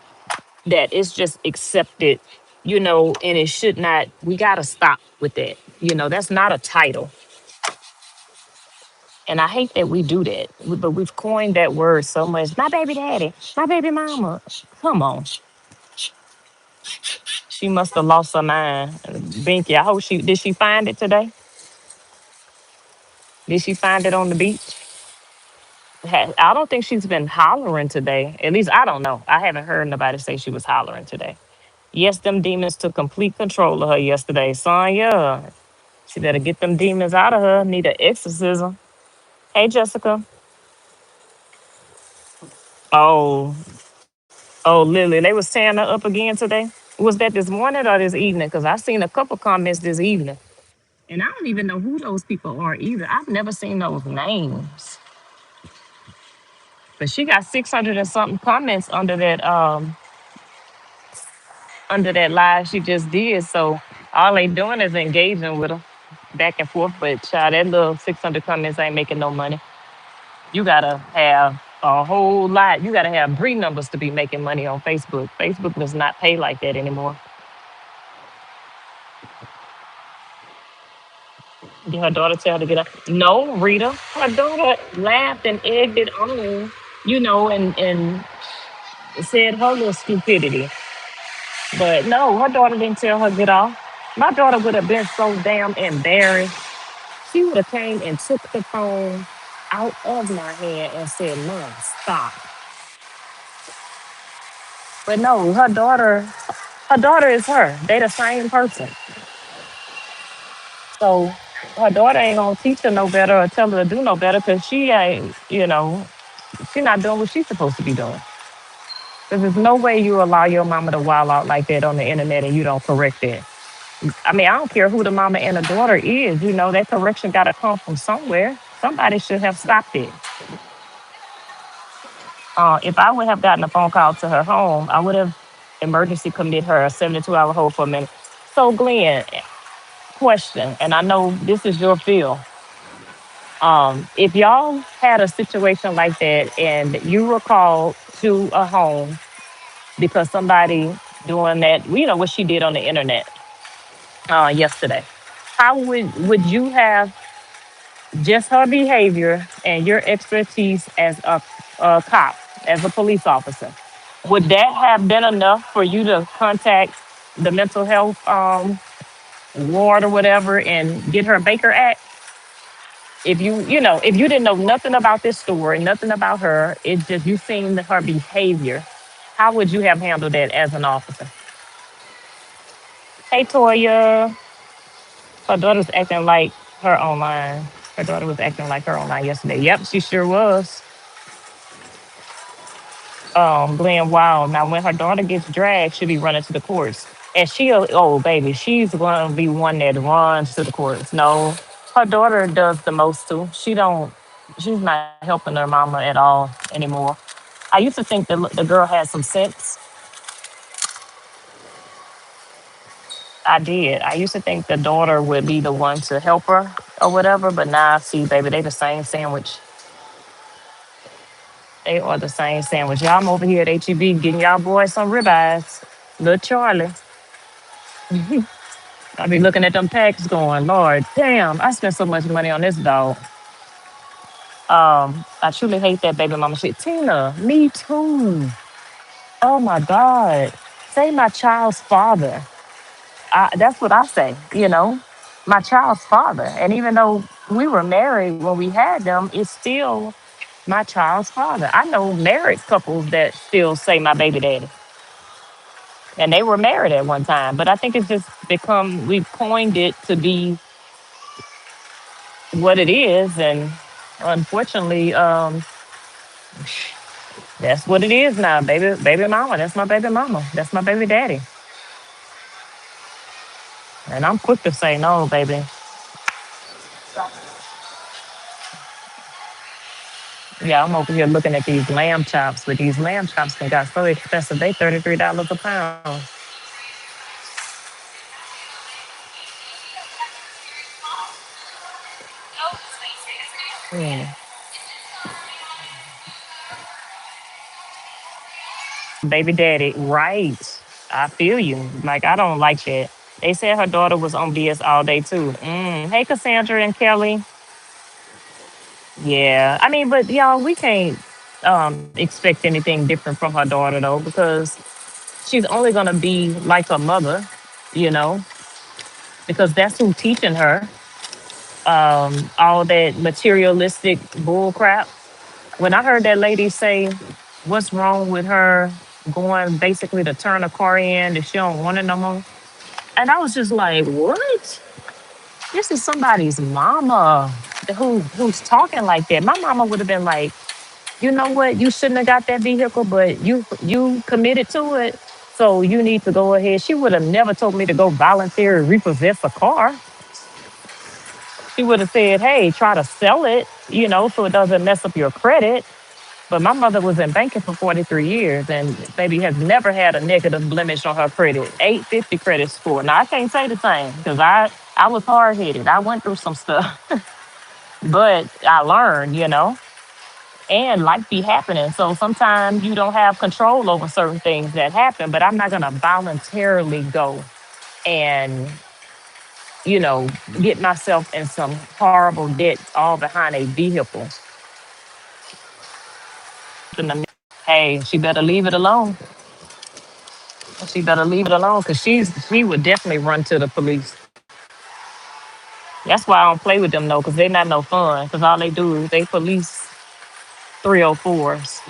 that it's just accepted, and it should not. We gotta stop with that. That's not a title. And I hate that we do that. But we've coined that word so much. My baby daddy, my baby mama. Come on. She must have lost her mind. Binky, I hope did she find it today? Did she find it on the beach? I don't think she's been hollering today. At least I don't know. I haven't heard nobody say she was hollering today. Yes, them demons took complete control of her yesterday. Sonya, she better get them demons out of her. Need an exorcism. Hey, Jessica. Oh, oh, Lily, they was tearing her up again today. Was that this morning or this evening? Because I seen a couple comments this evening. And I don't even know who those people are either. I've never seen those names. But she got 600 and something comments under that live she just did. So all they doing is engaging with her back and forth. But child, that little 600 comments ain't making no money. You gotta have a whole lot. You gotta have breed numbers to be making money on Facebook. Facebook does not pay like that anymore. Did her daughter tell her to get up? No, Rita. Her daughter laughed and egged it on, and said her little stupidity. But no, her daughter didn't tell her get off. My daughter would have been so damn embarrassed. She would have came and took the phone out of my hand and said, Mom, stop. But no, her daughter is her. They the same person. So her daughter ain't gonna teach her no better or tell her to do no better because she ain't, she not doing what she's supposed to be doing. Because there's no way you allow your mama to wild out like that on the internet and you don't correct it. I mean, I don't care who the mama and the daughter is. That correction got to come from somewhere. Somebody should have stopped it. If I would have gotten a phone call to her home, I would have emergency commit her a 72-hour hold for a minute. So, Glenn, question, and I know this is your field. If y'all had a situation like that and you were called to a home because somebody doing that, what she did on the internet yesterday, how would you have just her behavior and your expertise as a cop, as a police officer? Would that have been enough for you to contact the mental health ward or whatever and get her Baker Act? If you didn't know nothing about this story, nothing about her, it's just you seen her behavior, how would you have handled that as an officer? Hey, Toya, her daughter's acting like her online. Her daughter was acting like her online yesterday. Yep, she sure was. Glenn Wild. Now, when her daughter gets dragged, she'll be running to the courts. And oh, baby, she's going to be one that runs to the courts. No, her daughter does the most too. She's not helping her mama at all anymore. I used to think the girl had some sense. I did. I used to think the daughter would be the one to help her or whatever, but now I see, baby, they the same sandwich. They are the same sandwich. Y'all, I'm over here at HEB getting y'all boys some ribeyes. Little Charlie. I be looking at them packs going, Lord, damn, I spent so much money on this dog. I truly hate that baby mama shit. Tina, me too. Oh my God. Say my child's father. That's what I say. My child's father. And even though we were married when we had them, it's still my child's father. I know married couples that still say my baby daddy. And they were married at one time. But I think it's just we've coined it to be what it is. And unfortunately, that's what it is now. Baby mama. That's my baby mama. That's my baby daddy. And I'm quick to say no, baby. Yeah, I'm over here looking at these lamb chops, but these lamb chops they got so expensive. They $33 a pound. Mm. Baby daddy, right. I feel you. Like, I don't like that. They said her daughter was on BS all day, too. Hey, Cassandra and Kelly. Yeah. I mean, but y'all, we can't expect anything different from her daughter, though, because she's only going to be like her mother, you know, because that's who's teaching her all that materialistic bull crap. When I heard that lady say, what's wrong with her going basically to turn a car in that she don't want it no more? And I was just like, what? This is somebody's mama who's talking like that. My mama would have been like, you know what? You shouldn't have got that vehicle, but you committed to it. So you need to go ahead. She would have never told me to go volunteer and repossess a car. She would have said, hey, try to sell it, so it doesn't mess up your credit. But my mother was in banking for 43 years and baby has never had a negative blemish on her credit. 850 credit score. Now I can't say the same because I was hard headed. I went through some stuff, but I learned. And life be happening. So sometimes you don't have control over certain things that happen, but I'm not gonna voluntarily go and, you know, get myself in some horrible debt all behind a vehicle. Hey, she better leave it alone. She better leave it alone because she would definitely run to the police. That's why I don't play with them though, because they're not no fun. Because all they do is they police 304s.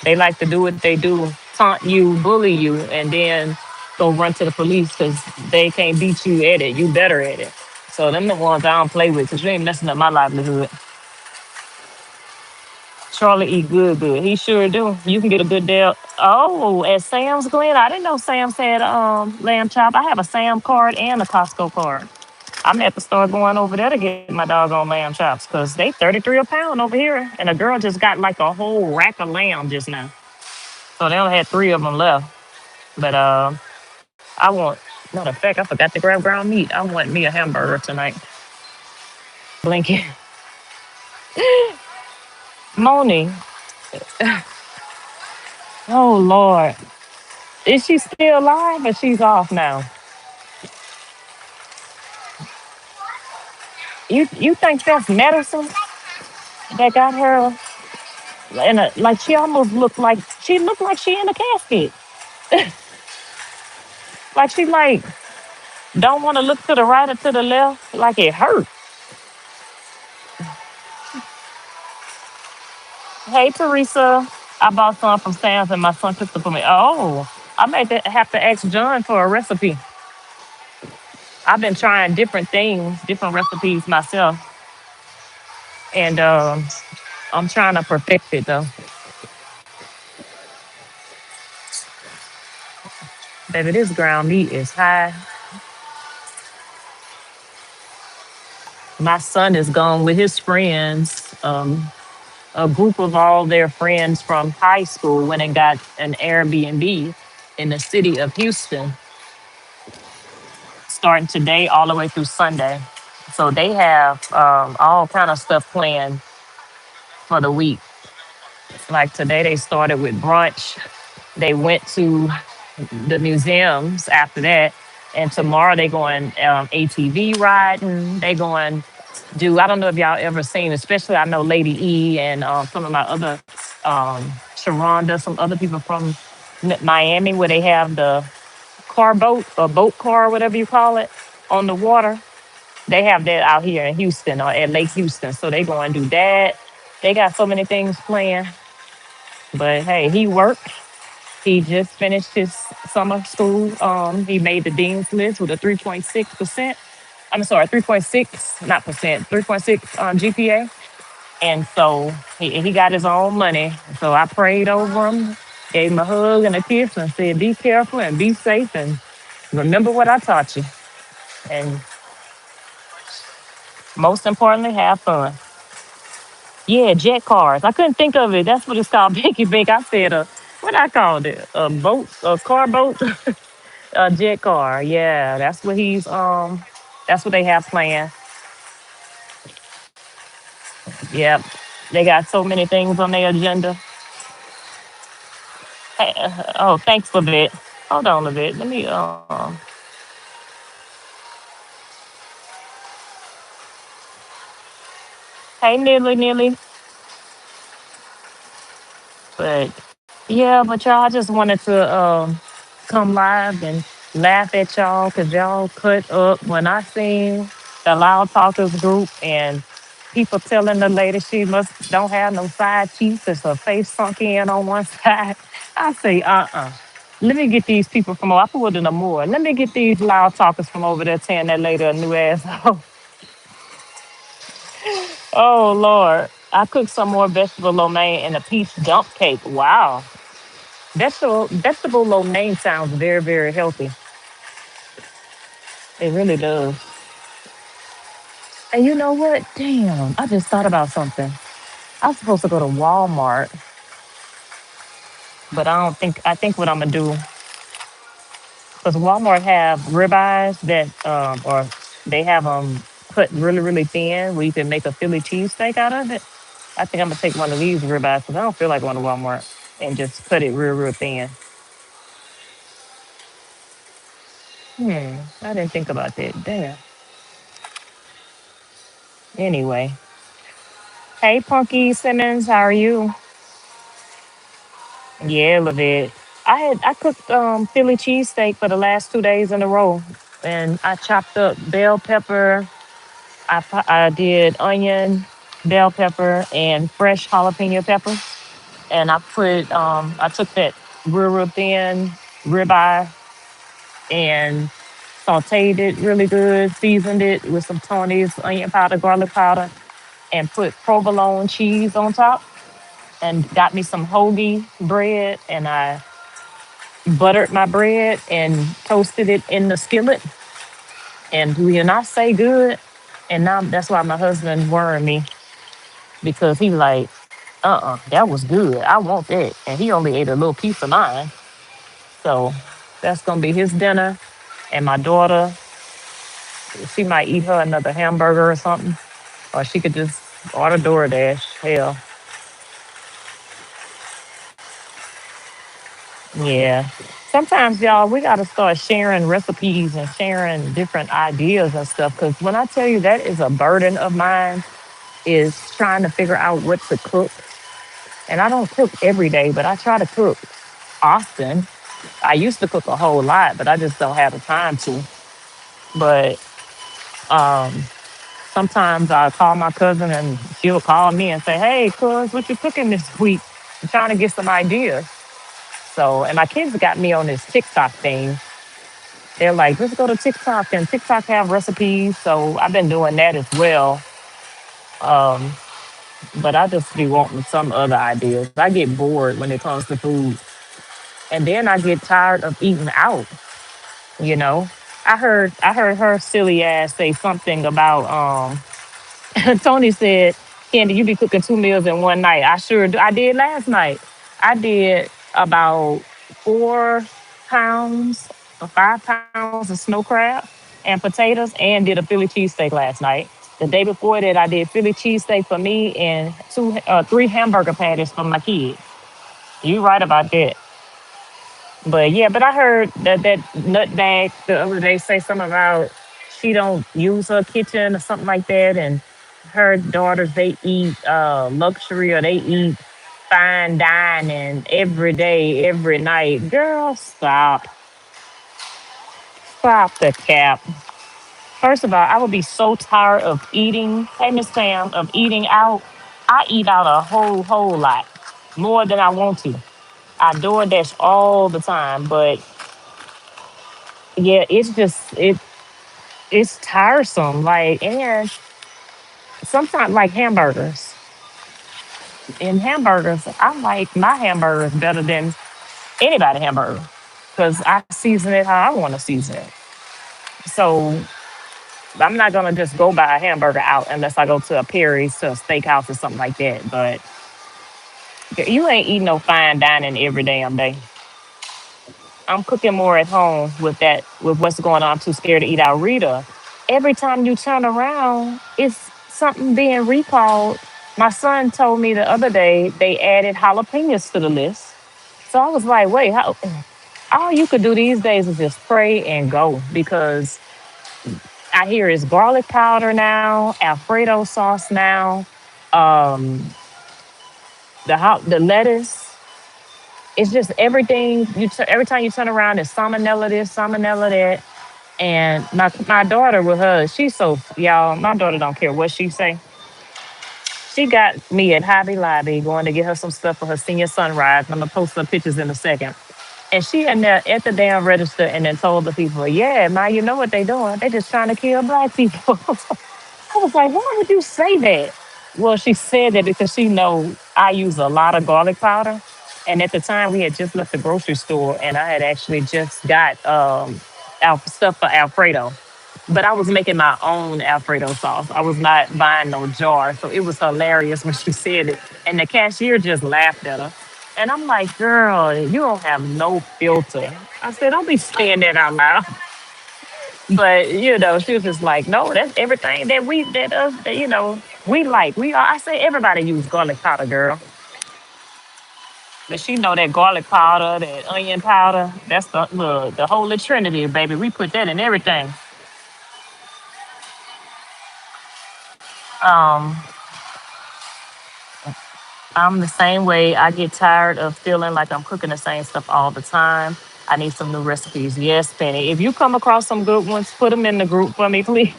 They like to do what they do taunt you, bully you, and then go run to the police because they can't beat you at it. You better at it. So them the ones I don't play with because you ain't messing up my livelihood. Charlie eat good, good. He sure do. You can get a good deal. Oh, at Sam's Glen, I didn't know Sam's had lamb chop. I have a Sam card and a Costco card. I'm gonna have to start going over there to get my doggone lamb chops because they 33 a pound over here, and a girl just got like a whole rack of lamb just now. So they only had three of them left. But I want. Matter of fact, I forgot to grab ground meat. I want me a hamburger tonight. Blinky, Moni. Oh Lord, is she still alive or she's off now? You think that's medicine that got her in a like she almost looked like she in a casket. Like she like don't want to look to the right or to the left. Like it hurt. Hey Teresa, I bought some from Sam's and my son took them for me. Oh, I may have to ask John for a recipe. I've been trying different things, different recipes myself, and I'm trying to perfect it though. Baby, this ground meat is high. My son is gone with his friends. A group of all their friends from high school went and got an Airbnb in the city of Houston, starting today all the way through Sunday. So they have all kind of stuff planned for the week. Like today, they started with brunch. They went to the museums after that, and tomorrow they going ATV riding. They going do. I don't know if y'all ever seen, especially I know Lady E and some of my other Sharonda, some other people from Miami, where they have the car boat or boat car, whatever you call it, on the water. They have that out here in Houston or at Lake Houston. So they going to do that. They got so many things planned. But hey, he worked. He just finished his summer school. He made the dean's list with a 3.6%. I'm sorry, 3.6, not percent, 3.6 GPA. And so he got his own money. So I prayed over him, gave him a hug and a kiss, and said, be careful and be safe and remember what I taught you. And most importantly, have fun. Yeah, jet cars. I couldn't think of it. That's what it's called. Binky Bink. I said, what I called it? A boat, a car boat, a jet car. Yeah, that's what they have planned. Yep. They got so many things on their agenda. Hey, oh, thanks for that. Hold on a bit. Let me, hey, Nearly. But yeah, but y'all, I just wanted to come live and laugh at y'all because y'all cut up when I seen the Loud Talkers group and people telling the lady she must don't have no side teeth because her face sunk in on one side. I say, Let me get these people from I pulled in the more. Let me get these loud talkers from over there tearing that lady a new ass. Oh Lord. I cooked some more vegetable lo mein and a peach dump cake. Wow. Vegetable lo mein sounds very, very healthy. It really does. And you know what? Damn, I just thought about something. I was supposed to go to Walmart, but I think what I'm gonna do, because Walmart have ribeyes that, or they have them cut really, really thin where you can make a Philly cheesesteak out of it. I think I'm gonna take one of these ribeyes because I don't feel like going to Walmart and just cut it real, real thin. I didn't think about that. Damn. Anyway, hey, Punky Simmons, how are you? Yeah, a little bit. I cooked Philly cheesesteak for the last 2 days in a row, and I chopped up bell pepper. I did onion, bell pepper, and fresh jalapeno pepper, and I took that. real thin ribeye and sauteed it really good, seasoned it with some Tony's onion powder, garlic powder, and put provolone cheese on top. And got me some hoagie bread, and I buttered my bread and toasted it in the skillet. And when I say good, and now that's why my husband worried me because he like, that was good. I want that. And he only ate a little piece of mine. So that's gonna be his dinner. And my daughter, she might eat her another hamburger or something. Or she could just order DoorDash. Hell, yeah. Sometimes, y'all, we got to start sharing recipes and sharing different ideas and stuff. Because when I tell you that is a burden of mine, is trying to figure out what to cook. And I don't cook every day, but I try to cook often. I used to cook a whole lot, but I just don't have the time to. But um, sometimes I call my cousin and she'll call me and say, "Hey, cuz, what you cooking this week? I'm trying to get some ideas." So, and my kids got me on this TikTok thing. They're like, let's go to TikTok, and TikTok have recipes. So I've been doing that as well. Um, but I just be wanting some other ideas. I get bored when it comes to food. And then I get tired of eating out, you know. I heard her silly ass say something about Tony said, Candy, you be cooking 2 meals in one night. I sure do. I did last night. I did about 4 pounds or 5 pounds of snow crab and potatoes and did a Philly cheesesteak last night. The day before that, I did Philly cheesesteak for me and three hamburger patties for my kids. You right about that. But yeah, but I heard that nutbag the other day say something about she don't use her kitchen or something like that, and her daughters they eat luxury or they eat fine dining every day, every night. Girl, stop the cap. First of all, I would be so tired of eating. Hey, Miss Sam, of eating out. I eat out a whole lot more than I want to. I DoorDash all the time, but yeah, it's tiresome. Like, and sometimes like hamburgers. In hamburgers, I like my hamburgers better than anybody hamburger because I season it how I want to season it. So I'm not gonna just go buy a hamburger out unless I go to a Perry's, to a steakhouse or something like that. But you ain't eating no fine dining every damn day. I'm cooking more at home with that, with what's going on. I'm too scared to eat out. Rita, every time you turn around, it's something being recalled. My son told me the other day they added jalapenos to the list. So I was like, wait, how? All you could do these days is just pray and go because I hear it's garlic powder now, Alfredo sauce now, um, the lettuce. It's just everything. Every time you turn around, it's salmonella this, salmonella that. And my daughter with her, she's so y'all. My daughter don't care what she say. She got me at Hobby Lobby going to get her some stuff for her senior sunrise. I'm gonna post some pictures in a second. And she in there at the damn register and then told the people, "Yeah, ma, you know what they doing? They just trying to kill black people." I was like, "Why would you say that?" Well, she said that because she know I use a lot of garlic powder, and at the time we had just left the grocery store, and I had actually just got stuff for Alfredo. But I was making my own Alfredo sauce. I was not buying no jar. So it was hilarious when she said it. And the cashier just laughed at her. And I'm like, girl, you don't have no filter. I said, don't be saying that out loud. But, she was just like, no, that's everything that us, that, we like. I say everybody use garlic powder, girl. But she know that garlic powder, that onion powder, that's the holy trinity, baby. We put that in everything. Um, I'm the same way. I get tired of feeling like I'm cooking the same stuff all the time. I need some new recipes. Yes, Penny. If you come across some good ones, put them in the group for me, please.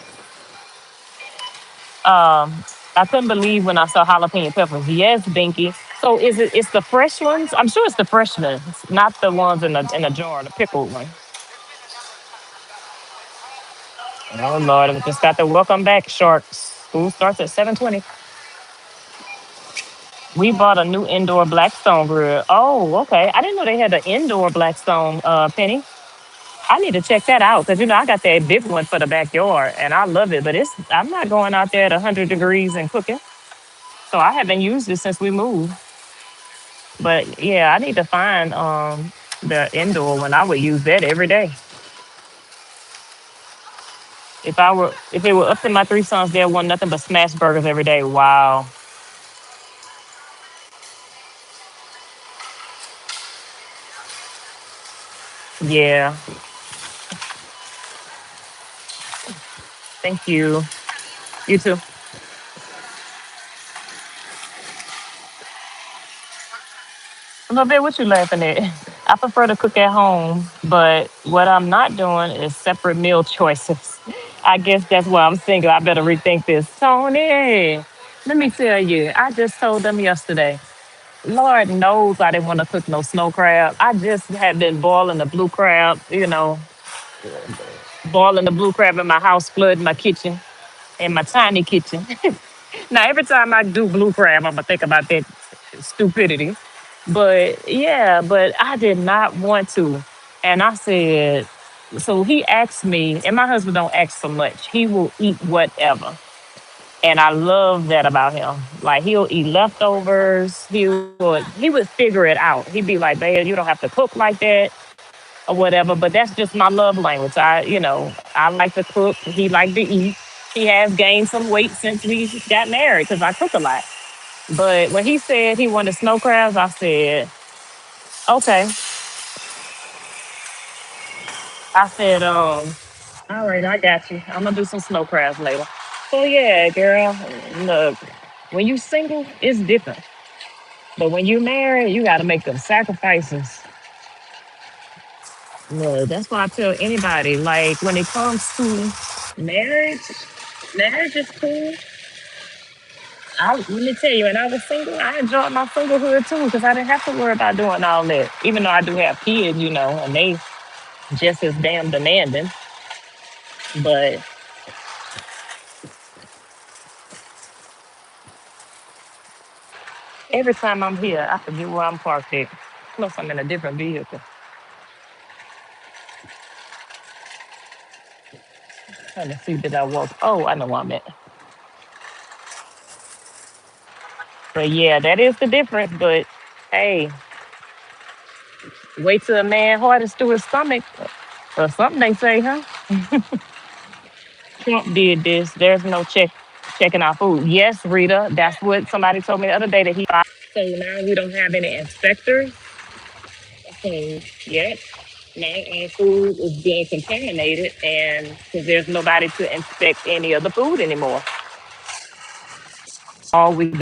Um, I couldn't believe when I saw jalapeno peppers. Yes, Binky. So is it? It's the fresh ones. I'm sure it's the fresh ones, not the ones in the jar, the pickled one. Oh Lord, I just got the welcome back sharks. School starts at 7:20. We bought a new indoor Blackstone grill. Oh, okay. I didn't know they had an indoor Blackstone, Penny. I need to check that out because I got that big one for the backyard and I love it. But it's I'm not going out there at 100 degrees and cooking, so I haven't used it since we moved. But yeah, I need to find the indoor one. I would use that every day. If it were up to my three sons, they'd want nothing but smash burgers every day. Wow. Yeah. Thank you. You too. A little bit. What you laughing at? I prefer to cook at home, but what I'm not doing is separate meal choices. I guess that's why I'm single. I better rethink this. Tony, let me tell you, I just told them yesterday. Lord knows I didn't want to cook no snow crab. I just had been boiling the blue crab, boiling the blue crab in my house, flooding my kitchen, in my tiny kitchen. Now, every time I do blue crab, I'm going to think about that stupidity. But yeah, but I did not want to. And I said, so he asked me, and my husband don't ask so much. He will eat whatever. And I love that about him. Like he'll eat leftovers. He would figure it out. He'd be like, babe, you don't have to cook like that or whatever. But that's just my love language. I like to cook. He like to eat. He has gained some weight since we got married because I cook a lot. But when he said he wanted snow crabs, I said, okay. I said, all right, I got you. I'm gonna do some snow crabs later. So yeah, girl, look, when you single, it's different. But when you married, you gotta make them sacrifices. Look, that's why I tell anybody, like when it comes to marriage, marriage is cool. Let me tell you, when I was single, I enjoyed my singlehood too, because I didn't have to worry about doing all that. Even though I do have kids, and they just as damn demanding. But every time I'm here, I forget where I'm parked at. Plus, I'm in a different vehicle. Trying to see that I walk. Oh, I know where I'm at. But yeah, that is the difference. But hey, wait till a man hardest to his stomach or something they say, huh? Trump did this. There's no checking our food. Yes, Rita, that's what somebody told me the other day that he. So now we don't have any inspectors. So yeah, now our food is being contaminated, and because there's nobody to inspect any of the food anymore. All we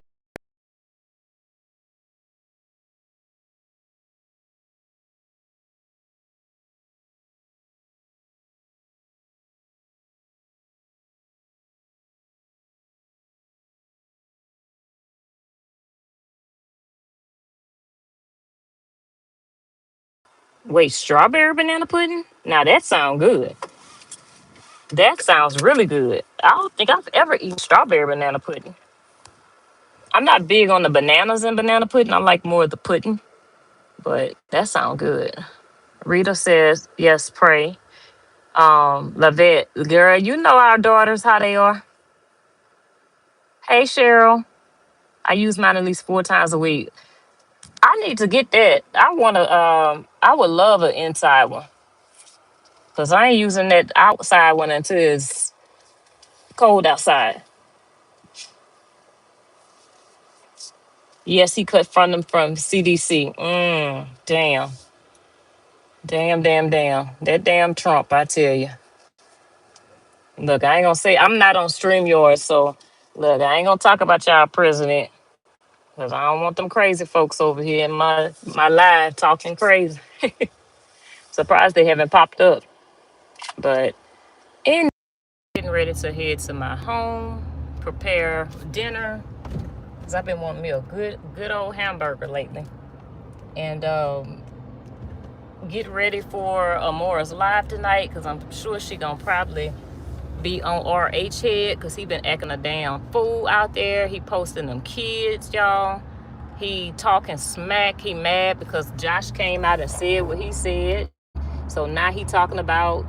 wait, strawberry banana pudding? Now that sounds good. That sounds really good. I don't think I've ever eaten strawberry banana pudding. I'm not big on the bananas and banana pudding. I like more of the pudding, but that sounds good. Rita says, yes, pray. Lavette, girl, you know our daughters, how they are. Hey, Cheryl. I use mine at least 4 times a week. I need to get that. I would love an inside one because I ain't using that outside one until it's cold outside. Yes, he cut from them from CDC. Damn. Damn, damn, damn. That damn Trump, I tell you. Look, I ain't gonna say I'm not on StreamYard, so look, I ain't gonna talk about y'all president. Cause I don't want them crazy folks over here in my live talking crazy. Surprised they haven't popped up. But getting ready to head to my home, prepare dinner. because I've been wanting me a good old hamburger lately. And get ready for Amora's live tonight, because I'm sure she gonna probably be on RH head, because he been acting a damn fool out there. He posting them kids, y'all. He talking smack. He mad because Josh came out and said what he said. So now he talking about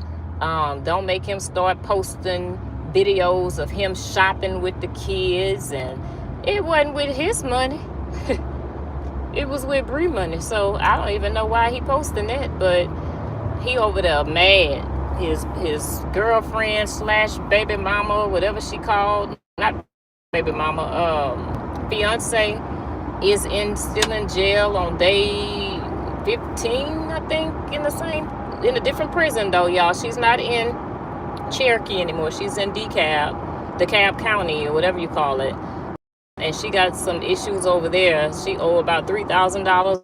don't make him start posting videos of him shopping with the kids, and it wasn't with his money. It was with Bree money. So I don't even know why he posting that, but he over there mad. His girlfriend slash baby mama, whatever she called, not baby mama, fiance, is still in jail on day 15, I think, in a different prison though, y'all. She's not in Cherokee anymore. She's in DeKalb County, or whatever you call it. And she got some issues over there. She owe about $3,000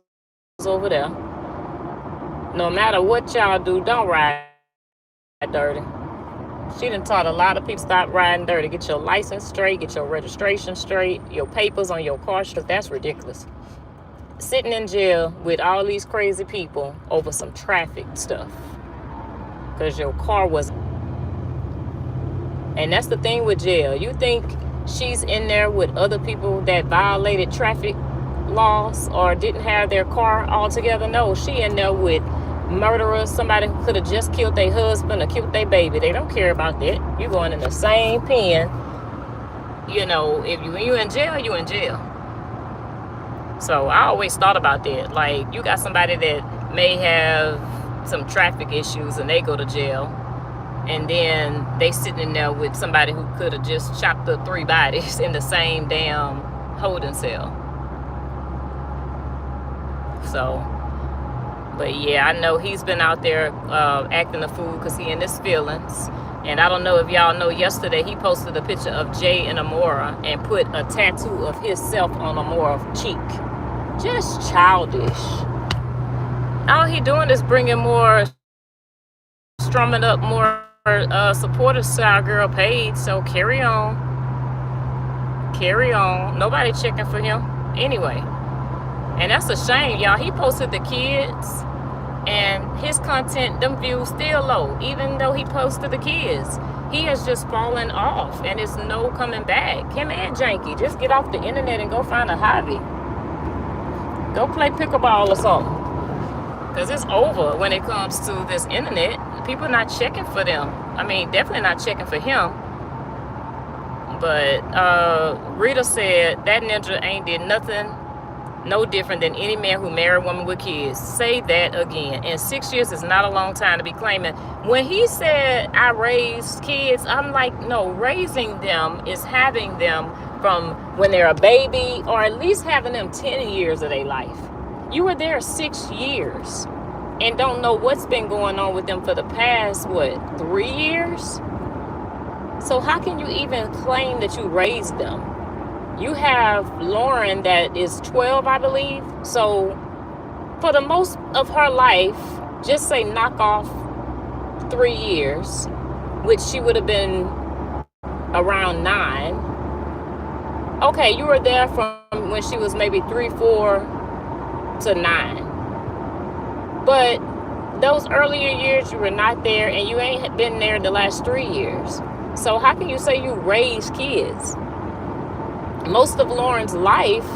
over there. No matter what y'all do, don't ride dirty. She done taught a lot of people stop riding dirty. Get your license straight, get your registration straight, your papers on your car straight. That's ridiculous. Sitting in jail with all these crazy people over some traffic stuff because your car was. And that's the thing with jail. You think she's in there with other people that violated traffic laws or didn't have their car all together? No, she in there with murderers, somebody who could have just killed their husband or killed their baby. They don't care about that. You going in the same pen. You know, when you in jail, you in jail. So I always thought about that. Like, you got somebody that may have some traffic issues and they go to jail, and then they sitting in there with somebody who could have just chopped up 3 bodies in the same damn holding cell. So, but yeah, I know he's been out there acting a fool because he in his feelings. And I don't know if y'all know, yesterday he posted a picture of Jay and Amora and put a tattoo of himself on Amora's cheek. Just childish. All he doing is bringing more, strumming up more supporters to our girl page. So carry on. Carry on. Nobody checking for him anyway. And that's a shame, y'all. He posted the kids, and his content, them views still low, even though he posted the kids. He has just fallen off, and it's no coming back. Him and Janky, just get off the internet and go find a hobby. Go play pickleball or something. Because it's over when it comes to this internet. People not checking for them. I mean, definitely not checking for him. But Rita said that ninja ain't did nothing no different than any man who married a woman with kids. Say that again. And 6 years is not a long time to be claiming. When he said, I raised kids, I'm like, no, raising them is having them from when they're a baby, or at least having them 10 years of their life. You were there 6 years and don't know what's been going on with them for the past, 3 years? So how can you even claim that you raised them? You have Lauren that is 12, I believe. So for the most of her life, just say knock off 3 years, which she would have been around 9. Okay, you were there from when she was maybe 3, 4 to 9. But those earlier years, you were not there, and you ain't been there the last 3 years. So how can you say you raised kids? Most of Lauren's life,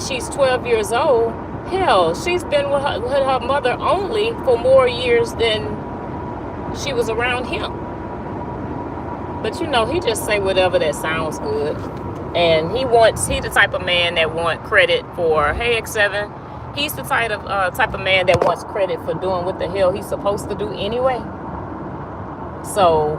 she's 12 years old. Hell, she's been with her mother only for more years than she was around him. But you know, he just say whatever that sounds good. And he the type of man that want credit for, hey X7, he's the type of man that wants credit for doing what the hell he's supposed to do anyway. So,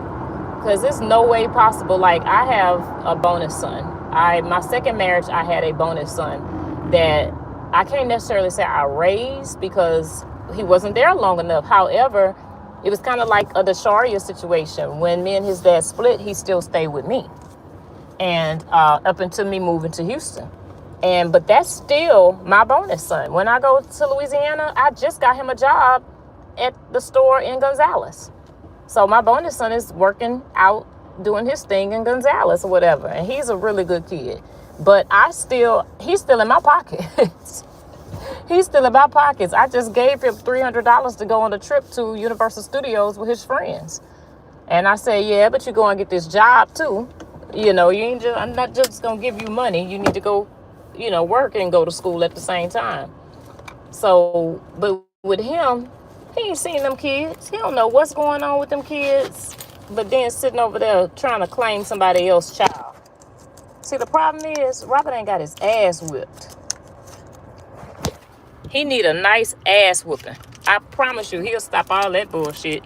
because there's no way possible. Like, I have a bonus son. My second marriage, I had a bonus son that I can't necessarily say I raised because he wasn't there long enough. However, it was kind of like a Dasharia situation. When me and his dad split, he still stayed with me. And up until me moving to Houston. But that's still my bonus son. When I go to Louisiana, I just got him a job at the store in Gonzales. So my bonus son is working out doing his thing in Gonzales or whatever. And he's a really good kid. But he's still in my pockets. He's still in my pockets. I just gave him $300 to go on a trip to Universal Studios with his friends. And I said, yeah, but you're going to get this job too. You know, I'm not just going to give you money. You need to go, work and go to school at the same time. So, but with him, he ain't seen them kids. He don't know what's going on with them kids. But then sitting over there trying to claim somebody else's child. See, the problem is Robert ain't got his ass whipped. He need a nice ass whooping. I promise you, he'll stop all that bullshit.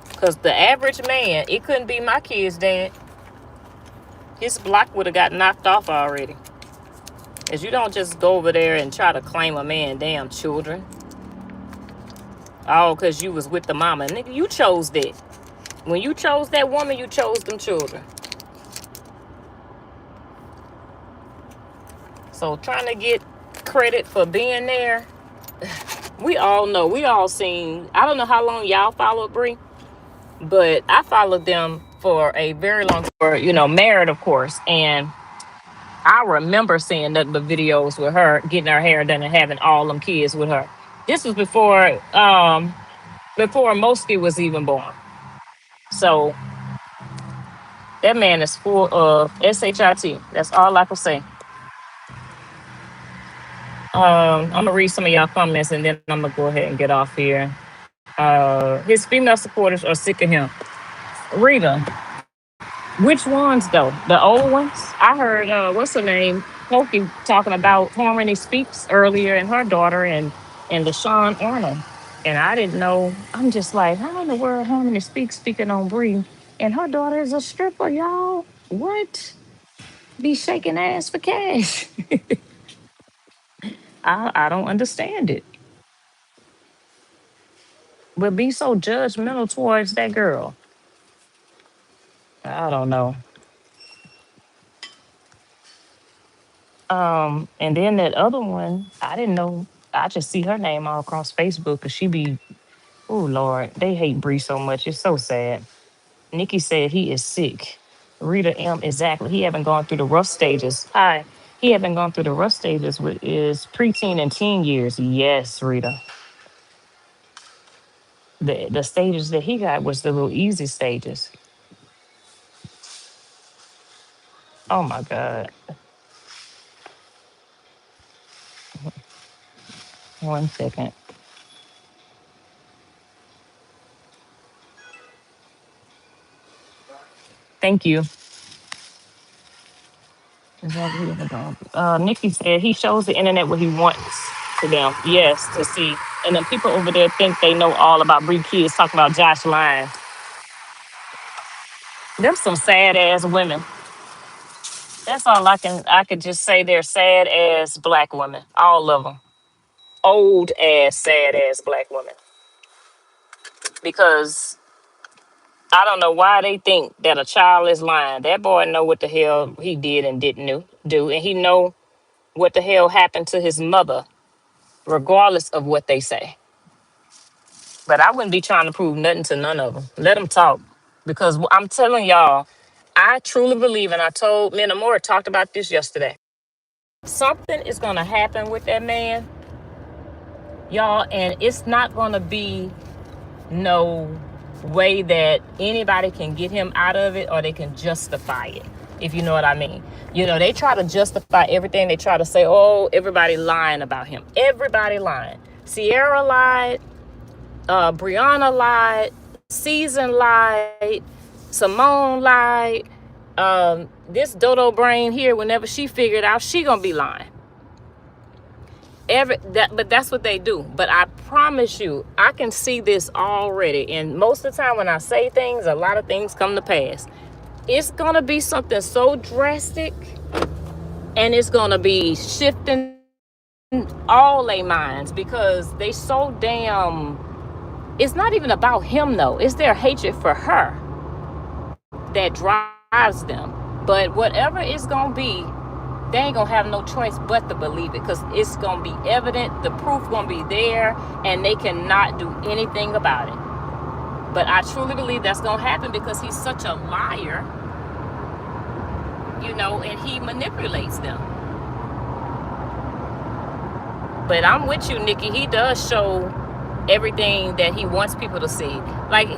Because the average man, it couldn't be my kid's dad. His block would have got knocked off already. As you don't just go over there and try to claim a man damn children. Oh, because you was with the mama. Nigga, you chose that. When you chose that woman, you chose them children. So trying to get credit for being there, we all know. We all seen. I don't know how long y'all followed Bree, but I followed them for a very long time. Married, of course. And I remember seeing the videos with her getting her hair done and having all them kids with her. This was before Mosky was even born. So that man is full of shit. That's all I can say. I'm gonna read some of y'all comments and then I'm gonna go ahead and get off here. His female supporters are sick of him. Rita, which ones though? The old ones? I heard what's her name? Pokey talking about Harmony Speaks earlier and her daughter and LaShawn Arnold. And I didn't know. I'm just like, how in the world Harmony Speaks speaking on Bree? And her daughter is a stripper, y'all. What? Be shaking ass for cash. I don't understand it. But be so judgmental towards that girl. I don't know. And then that other one, I didn't know. I just see her name all across Facebook because she be, oh Lord, they hate Bree so much. It's so sad. Nikki said he is sick. Rita M, exactly. He haven't gone through the rough stages. Hi. He haven't gone through the rough stages with his preteen and teen years. Yes, Rita. The stages that he got was the little easy stages. Oh my God. 1 second. Thank you. Nikki said he shows the internet what he wants to them. Yes, to see. And then people over there think they know all about Bree kids talking about Josh lying. Them some sad ass women. That's all I could just say they're sad ass black women. All of them. Old ass, sad ass black women. Because I don't know why they think that a child is lying. That boy know what the hell he did and didn't do. And he know what the hell happened to his mother, regardless of what they say. But I wouldn't be trying to prove nothing to none of them. Let them talk. Because I'm telling y'all, I truly believe, and I told me and Amora talked about this yesterday. Something is going to happen with that man, y'all, and it's not going to be no way that anybody can get him out of it or they can justify it, if you know what I mean. They try to justify everything. They try to say, oh, everybody lying about him. Everybody lying. Sierra lied. Brianna lied. Season lied. Simone lied. This dodo brain here, whenever she figured out, she gonna be lying. But that's what they do. But I promise you, I can see this already. And most of the time when I say things, a lot of things come to pass. It's gonna be something so drastic, and it's gonna be shifting all their minds because they so damn. It's not even about him though. It's their hatred for her that drives them. But whatever it's gonna be, they ain't gonna have no choice but to believe it because it's gonna be evident, the proof gonna be there, and they cannot do anything about it. But I truly believe that's going to happen because he's such a liar, you know, and he manipulates them. But I'm with you, Nikki. He does show everything that he wants people to see. Like,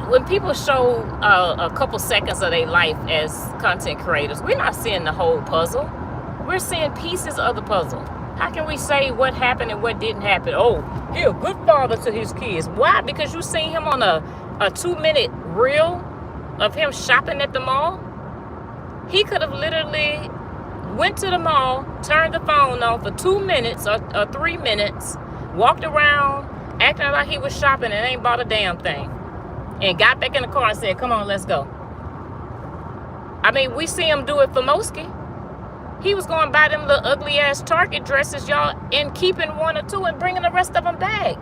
when people show a couple seconds of their life as content creators, we're not seeing the whole puzzle. We're seeing pieces of the puzzle. How can we say what happened and what didn't happen? Oh, he a good father to his kids. Why? Because you seen him on a 2-minute reel of him shopping at the mall. He could have literally went to the mall, turned the phone on for 2 minutes or 3 minutes, walked around acting like he was shopping and ain't bought a damn thing, and got back in the car and said, come on, let's go. I mean, we see him do it for Moski. He was going to buy them little ugly ass Target dresses, y'all, and keeping 1 or 2 and bringing the rest of them back.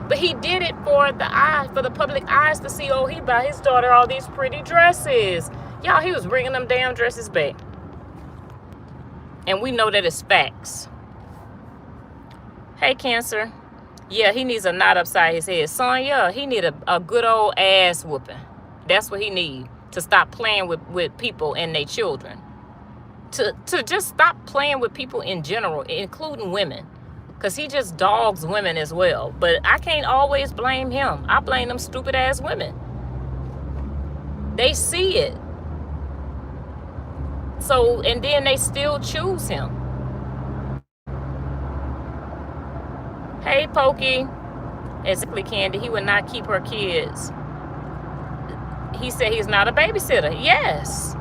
But he did it for the eye, for the public eyes to see. Oh, he bought his daughter all these pretty dresses. Y'all, he was bringing them damn dresses back. And we know that it's facts. Hey, Cancer. Yeah, he needs a knot upside his head. Son, yeah, he need a good old ass whooping. That's what he need, to stop playing with people and their children. To just stop playing with people in general, including women. Because he just dogs women as well. But I can't always blame him. I blame them stupid ass women. They see it. So, and then they still choose him. Hey, Pokey. Exactly, Candy. He would not keep her kids. He said he's not a babysitter. Yes.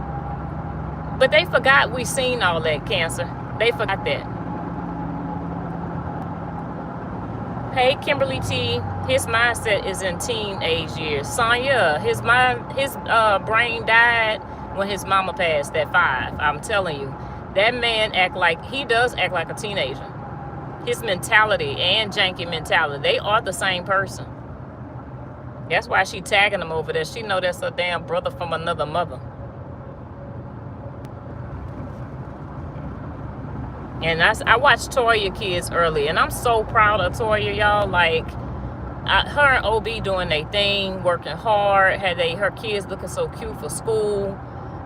But they forgot we seen all that, Cancer. They forgot that. Hey, Kimberly T. His mindset is in teenage years. Sonya, his brain died when his mama passed at 5. I'm telling you. That man does act like a teenager. His mentality and janky mentality, they are the same person. That's why she tagging him over there. She know that's her damn brother from another mother. And I watched Toya kids early, and I'm so proud of Toya, y'all. Like, her and OB doing their thing, working hard, her kids looking so cute for school.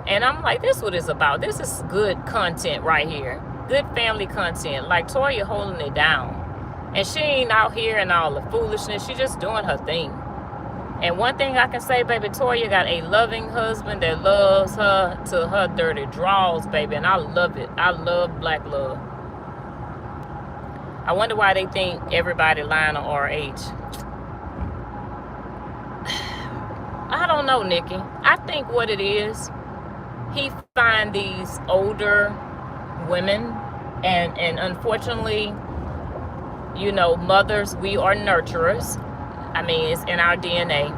And I'm like, this is what it's about. This is good content right here. Good family content. Like, Toya holding it down. And she ain't out here and all the foolishness. She just doing her thing. And one thing I can say, baby, Toya got a loving husband that loves her to her dirty draws, baby. And I love it. I love black love. I wonder why they think everybody lying on RH. I don't know, Nikki. I think what it is, he find these older women, and unfortunately, you know, mothers, we are nurturers. I mean, it's in our DNA.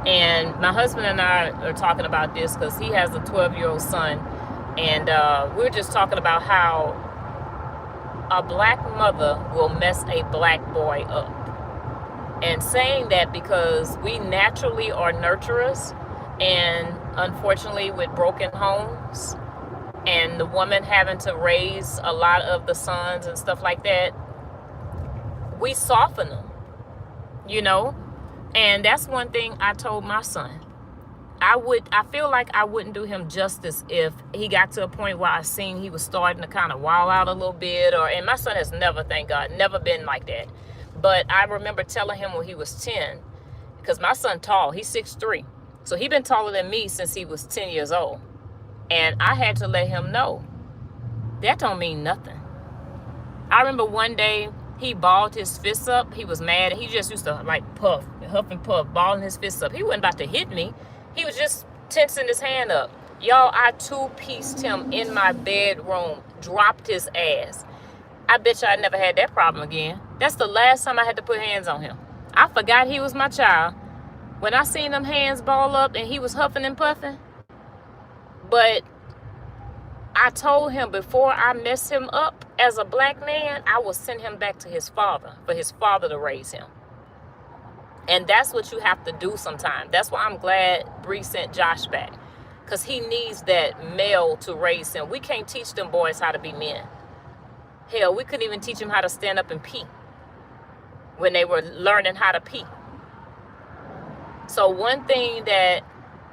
And my husband and I are talking about this because he has a 12-year-old son. And we're just talking about how a black mother will mess a black boy up. And saying that because we naturally are nurturers. And unfortunately, with broken homes and the woman having to raise a lot of the sons and stuff like that, we soften them. You know, and that's one thing I told my son. I feel like I wouldn't do him justice if he got to a point where I seen he was starting to kind of wild out a little bit, and my son has never, thank God, never been like that. But I remember telling him when he was 10, because my son tall, he's 6'3". So he been taller than me since he was 10 years old. And I had to let him know, that don't mean nothing. I remember one day, he balled his fists up. He was mad. He just used to like huff and puff, balling his fists up. He wasn't about to hit me. He was just tensing his hand up. Y'all, I two-pieced him in my bedroom, dropped his ass. I bet you I never had that problem again. That's the last time I had to put hands on him. I forgot he was my child. When I seen them hands ball up and he was huffing and puffing. But I told him before I mess him up as a black man, I will send him back to his father for his father to raise him. And that's what you have to do sometimes. That's why I'm glad Bree sent Josh back, because he needs that male to raise him. We can't teach them boys how to be men. Hell, we couldn't even teach them how to stand up and pee when they were learning how to pee. So one thing that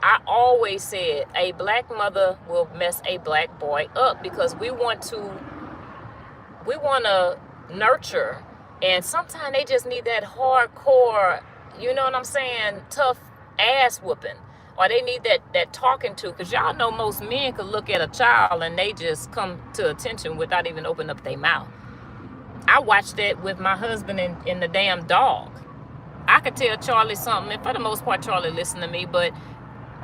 I always said, a black mother will mess a black boy up, because we want to nurture, and sometimes they just need that hardcore, you know what I'm saying, tough ass whooping, or they need that talking to, because y'all know most men could look at a child and they just come to attention without even opening up their mouth. I watched that with my husband and the damn dog. I could tell Charlie something, and for the most part Charlie listened to me, but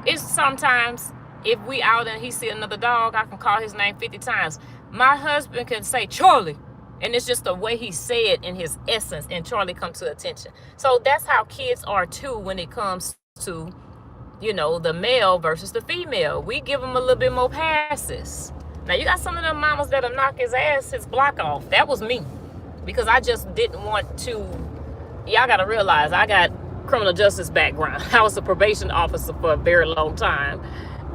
it's sometimes if we out and he see another dog, I can call his name 50 times. My husband can say, Charlie, and it's just the way he said in his essence, and Charlie comes to attention. So that's how kids are too when it comes to, you know, the male versus the female. We give them a little bit more passes. Now you got some of them mamas that'll knock his block off. That was me, because I just didn't want to. Y'all gotta realize I got criminal justice background. I was a probation officer for a very long time,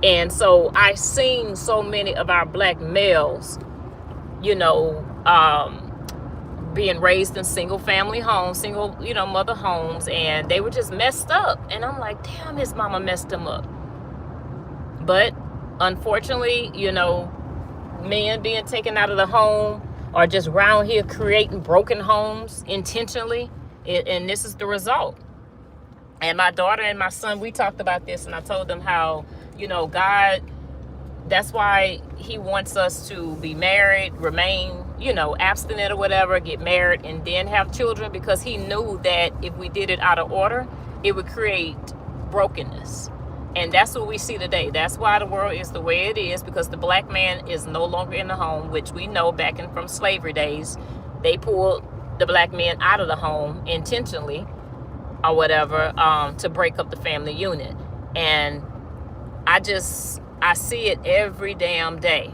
and so I seen so many of our black males, you know, being raised in single family homes, single, you know, mother homes, and they were just messed up. And I'm like, damn, his mama messed him up. But unfortunately, you know, men being taken out of the home, or just around here creating broken homes intentionally, and this is the result. And my daughter and my son, we talked about this, and I told them how, you know, God, that's why he wants us to be married, remain, you know, abstinent or whatever, get married, and then have children, because he knew that if we did it out of order, it would create brokenness. And that's what we see today. That's why the world is the way it is, because the black man is no longer in the home, which we know back in from slavery days, they pulled the black men out of the home intentionally or whatever, to break up the family unit. And I see it every damn day.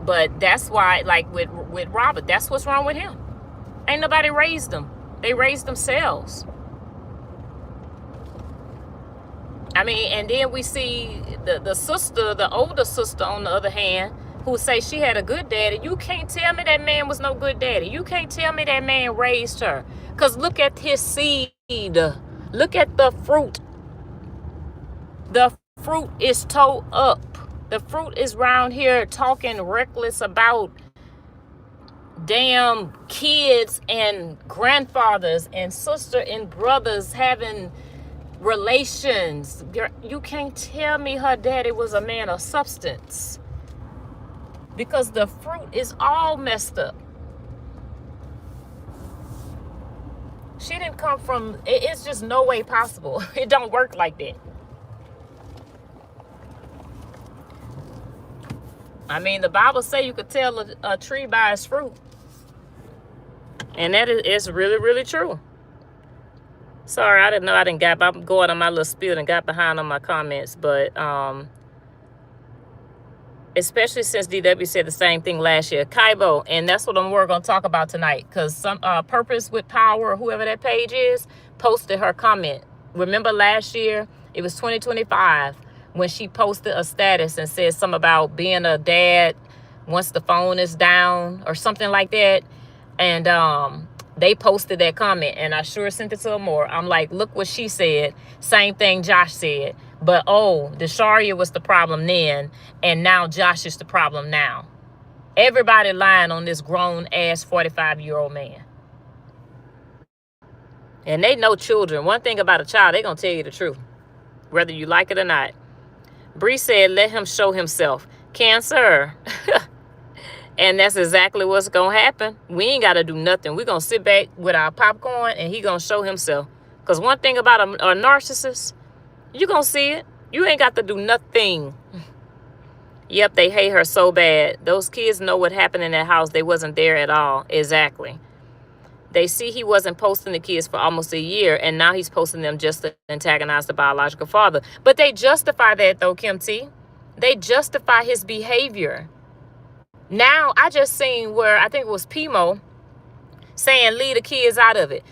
But that's why, like with Robert, that's what's wrong with him. Ain't nobody raised them. They raised themselves. I mean, and then we see the sister, the older sister on the other hand, who say she had a good daddy. You can't tell me that man was no good daddy. You can't tell me that man raised her. Because look at his seed. Look at the fruit. The fruit is towed up. The fruit is round here talking reckless about damn kids and grandfathers and sister and brothers having relations. You can't tell me her daddy was a man of substance, because the fruit is all messed up. She didn't come from, it's just no way possible. It don't work like that. I mean, the Bible say you could tell a tree by its fruit. And that is really, really true. Sorry, I didn't know I'm going on my little spiel and got behind on my comments, but especially since DW said the same thing last year. Kaibo, and that's what we're going to talk about tonight, because some Purpose with Power, or whoever that page is, posted her comment. Remember last year, it was 2025, when she posted a status and said something about being a dad once the phone is down or something like that. And they posted that comment, and I sure sent it to her more. I'm like, look what she said. Same thing Josh said. But, Desharia was the problem then, and now Josh is the problem now. Everybody lying on this grown-ass 45-year-old man. And they know children. One thing about a child, they going to tell you the truth, whether you like it or not. Bree said, let him show himself. Cancer. And that's exactly what's going to happen. We ain't got to do nothing. We're going to sit back with our popcorn, and he going to show himself. Because one thing about a narcissist, you going to see it. You ain't got to do nothing. Yep, they hate her so bad. Those kids know what happened in that house. They wasn't there at all. Exactly. They see he wasn't posting the kids for almost a year, and now he's posting them just to antagonize the biological father. But they justify that, though, Kim T. They justify his behavior. Now, I just seen where, I think it was Pimo, saying leave the kids out of it.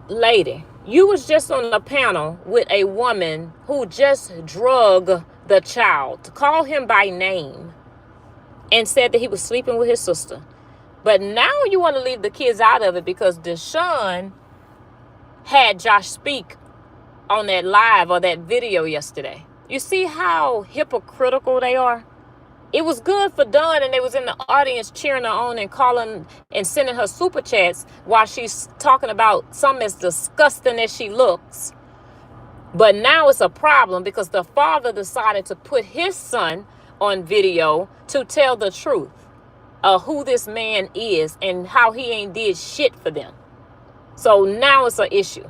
Lady, you was just on a panel with a woman who just drug the child, called him by name, and said that he was sleeping with his sister. But now you want to leave the kids out of it because Deshaun had Josh speak on that live or that video yesterday. You see how hypocritical they are? It was good for Dawn, and they was in the audience cheering her on and calling and sending her super chats while she's talking about something as disgusting as she looks. But now it's a problem because the father decided to put his son on video to tell the truth of who this man is and how he ain't did shit for them. So now it's an issue.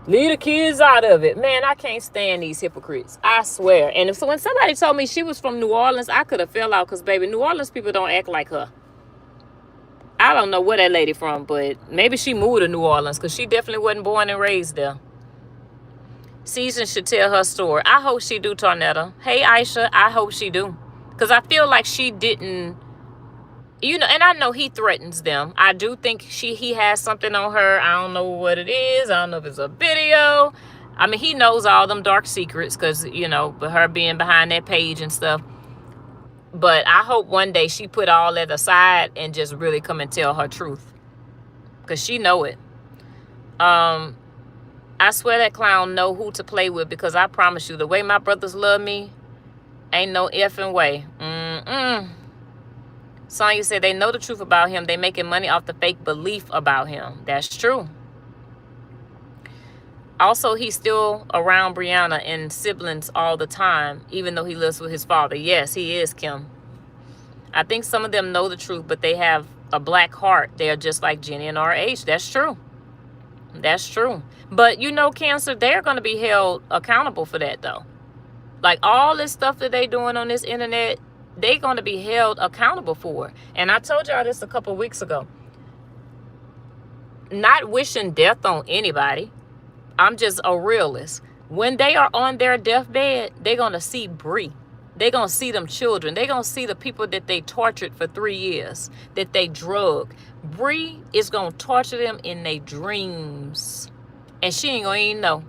Leave the kids out of it. Man, I can't stand these hypocrites. I swear. And so when somebody told me she was from New Orleans, I could have fell out because, baby, New Orleans people don't act like her. I don't know where that lady from, but maybe she moved to New Orleans because she definitely wasn't born and raised there. Season should tell her story. I hope she do, Tornetta. Hey, Aisha, I hope she do. Because I feel like she didn't, and I know he threatens them. I do think he has something on her. I don't know what it is. I don't know if it's a video. I mean, he knows all them dark secrets because, but her being behind that page and stuff. But I hope one day she put all that aside and just really come and tell her truth. Because she know it. I swear that clown know who to play with because I promise you, the way my brothers love me, ain't no effing way. Sonya said they know the truth about him. They making money off the fake belief about him. That's true. Also, he's still around Brianna and siblings all the time, even though he lives with his father. Yes, he is, Kim. I think some of them know the truth, but they have a black heart. They are just like Jenny and RH. That's true. That's true. But, Cancer, they're going to be held accountable for that, though. Like, all this stuff that they doing on this internet, they're going to be held accountable for. And I told y'all this a couple of weeks ago. Not wishing death on anybody. I'm just a realist. When they are on their deathbed, they're going to see Bree. They're going to see them children. They're going to see the people that they tortured for 3 years, that they drug. Bree is going to torture them in their dreams. And she ain't going to even know.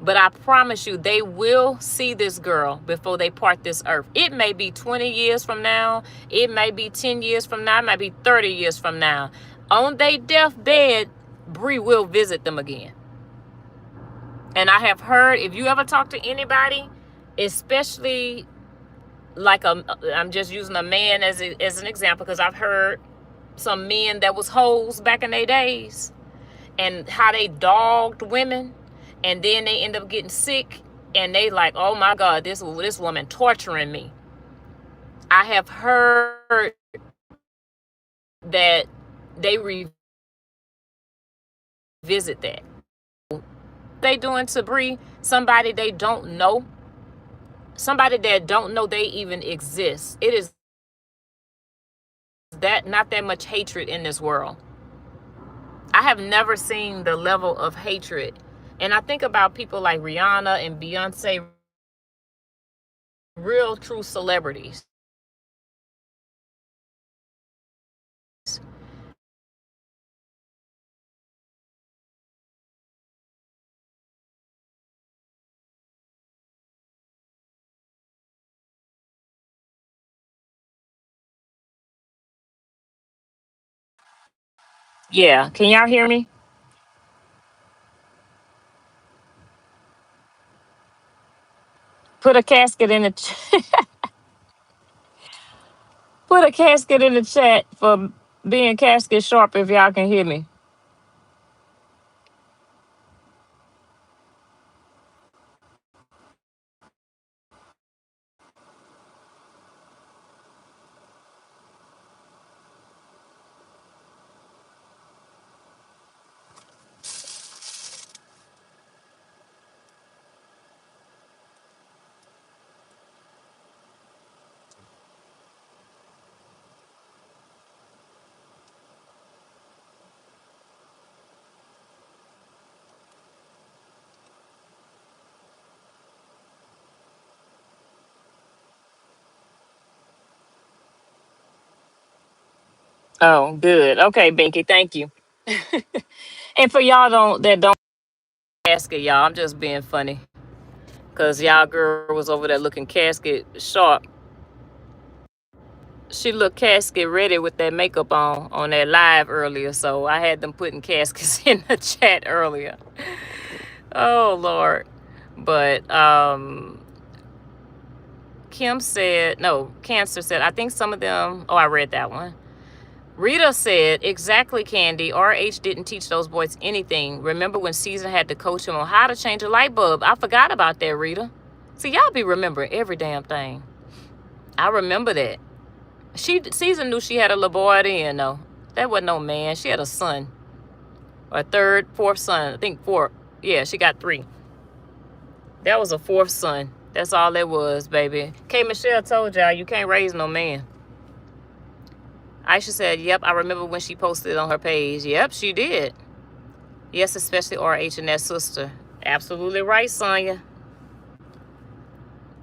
But I promise you, they will see this girl before they part this earth. It may be 20 years from now. It may be 10 years from now. It might be 30 years from now. On their deathbed, Bree will visit them again. And I have heard, if you ever talk to anybody, especially like I'm just using a man as an example, because I've heard some men that was hoes back in their days and how they dogged women. And then they end up getting sick and they like, oh my God, this woman torturing me. I have heard that they revisit that. They doing to Bree, somebody they don't know, somebody that don't know they even exist. It is not that much hatred in this world. I have never seen the level of hatred. And I think about people like Rihanna and Beyonce, real true celebrities. Yeah, can y'all hear me? Put a casket in the put a casket in the chat for being casket sharp if y'all can hear me. Oh, good. Okay, Binky, thank you. And for y'all that don't casket, y'all, I'm just being funny. Cause y'all girl was over there looking casket sharp. She looked casket ready with that makeup on that live earlier, so I had them putting caskets in the chat earlier. Oh Lord. But Kim said, no, Cancer said, I think some of them, oh, I read that one. Rita said, exactly, Candy. RH didn't teach those boys anything. Remember when Season had to coach him on how to change a light bulb? I forgot about that, Rita. See, y'all be remembering every damn thing. I remember that. Season knew she had a little boy then, though. That wasn't no man. She had a son. Or a third, fourth son. I think four. Yeah, she got 3. That was a 4th son. That's all that was, baby. K. Michelle told y'all you can't raise no man. Aisha said, yep, I remember when she posted it on her page. Yep, she did. Yes, especially RH and that sister. Absolutely right, Sonya.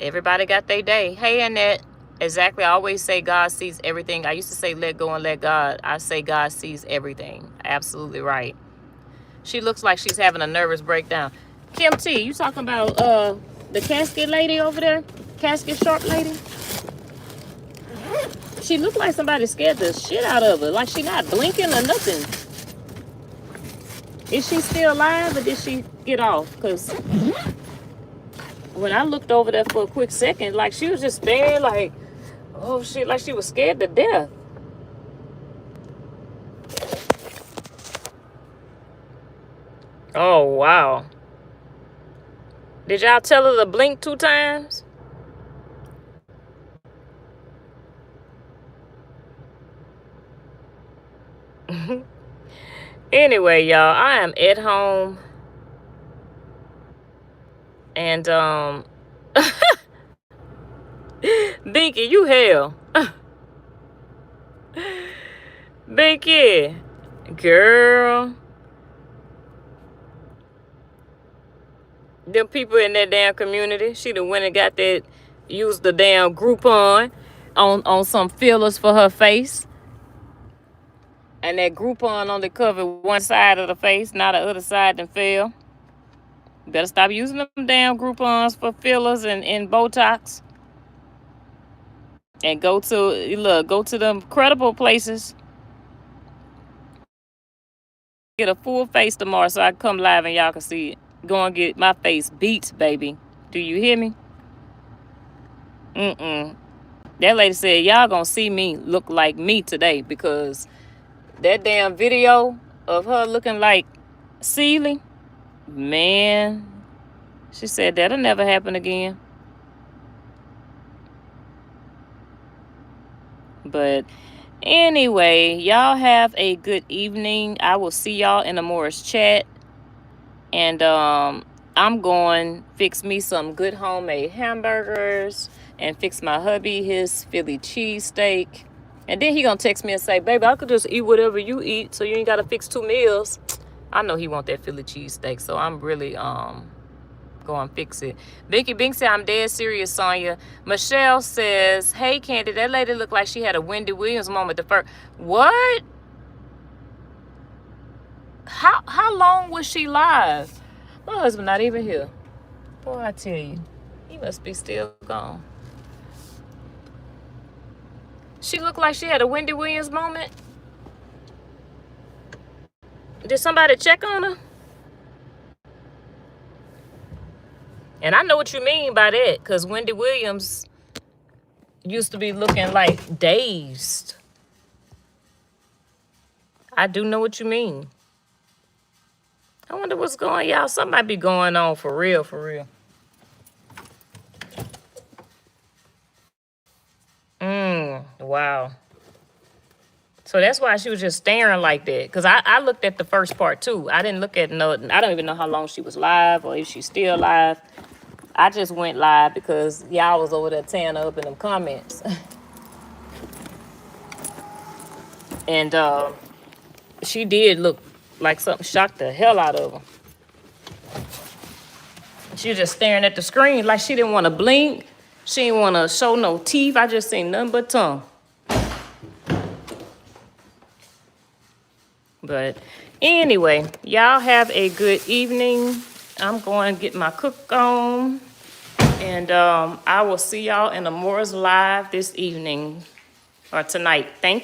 Everybody got their day. Hey, Annette. Exactly. I always say God sees everything. I used to say let go and let God. I say God sees everything. Absolutely right. She looks like she's having a nervous breakdown. Kim T, you talking about the casket lady over there? Casket sharp lady? She looked like somebody scared the shit out of her. Like she not blinking or nothing. Is she still alive or did she get off? Because when I looked over there for a quick second, like she was just staring like, oh shit, like she was scared to death. Oh, wow. Did y'all tell her to blink 2 times? Anyway, y'all, I am at home. And, Binky, you hell. Binky, girl. Them people in that damn community, she done went and got that, used the damn Groupon on some fillers for her face. And that Groupon only covered one side of the face, not the other side, and fell. Better stop using them damn Groupons for fillers and Botox. And go to them credible places. Get a full face tomorrow so I can come live and y'all can see it. Go and get my face beat, baby. Do you hear me? That lady said, y'all gonna see me look like me today because that damn video of her looking like Celie, man, she said that'll never happen again. But anyway, y'all have a good evening. I will see y'all in the Morris chat. And I'm going fix me some good homemade hamburgers and fix my hubby his Philly cheesesteak. And then he gonna text me and say, baby, I could just eat whatever you eat so you ain't gotta fix 2 meals. I know he want that Philly cheesesteak, so I'm really go and fix it. Vicky Bink said, I'm dead serious, Sonya. Michelle says, hey, Candy, that lady looked like she had a Wendy Williams moment the first. What? How long was she live? My husband not even here. Boy, I tell you, he must be still gone. She looked like she had a Wendy Williams moment. Did somebody check on her? And I know what you mean by that, because Wendy Williams used to be looking like dazed. I do know what you mean. I wonder what's going on, y'all. Something might be going on for real, for real. Wow. So that's why she was just staring like that. Because I looked at the first part, too. I didn't look at nothing. I don't even know how long she was live or if she's still live. I just went live because y'all was over there tearing up in them comments. And she did look like something shocked the hell out of her. She was just staring at the screen like she didn't want to blink. She didn't want to show no teeth. I just seen nothing but tongue. But anyway, y'all have a good evening. I'm going to get my cook on. And I will see y'all in the Moore's Live this evening. or tonight. Thank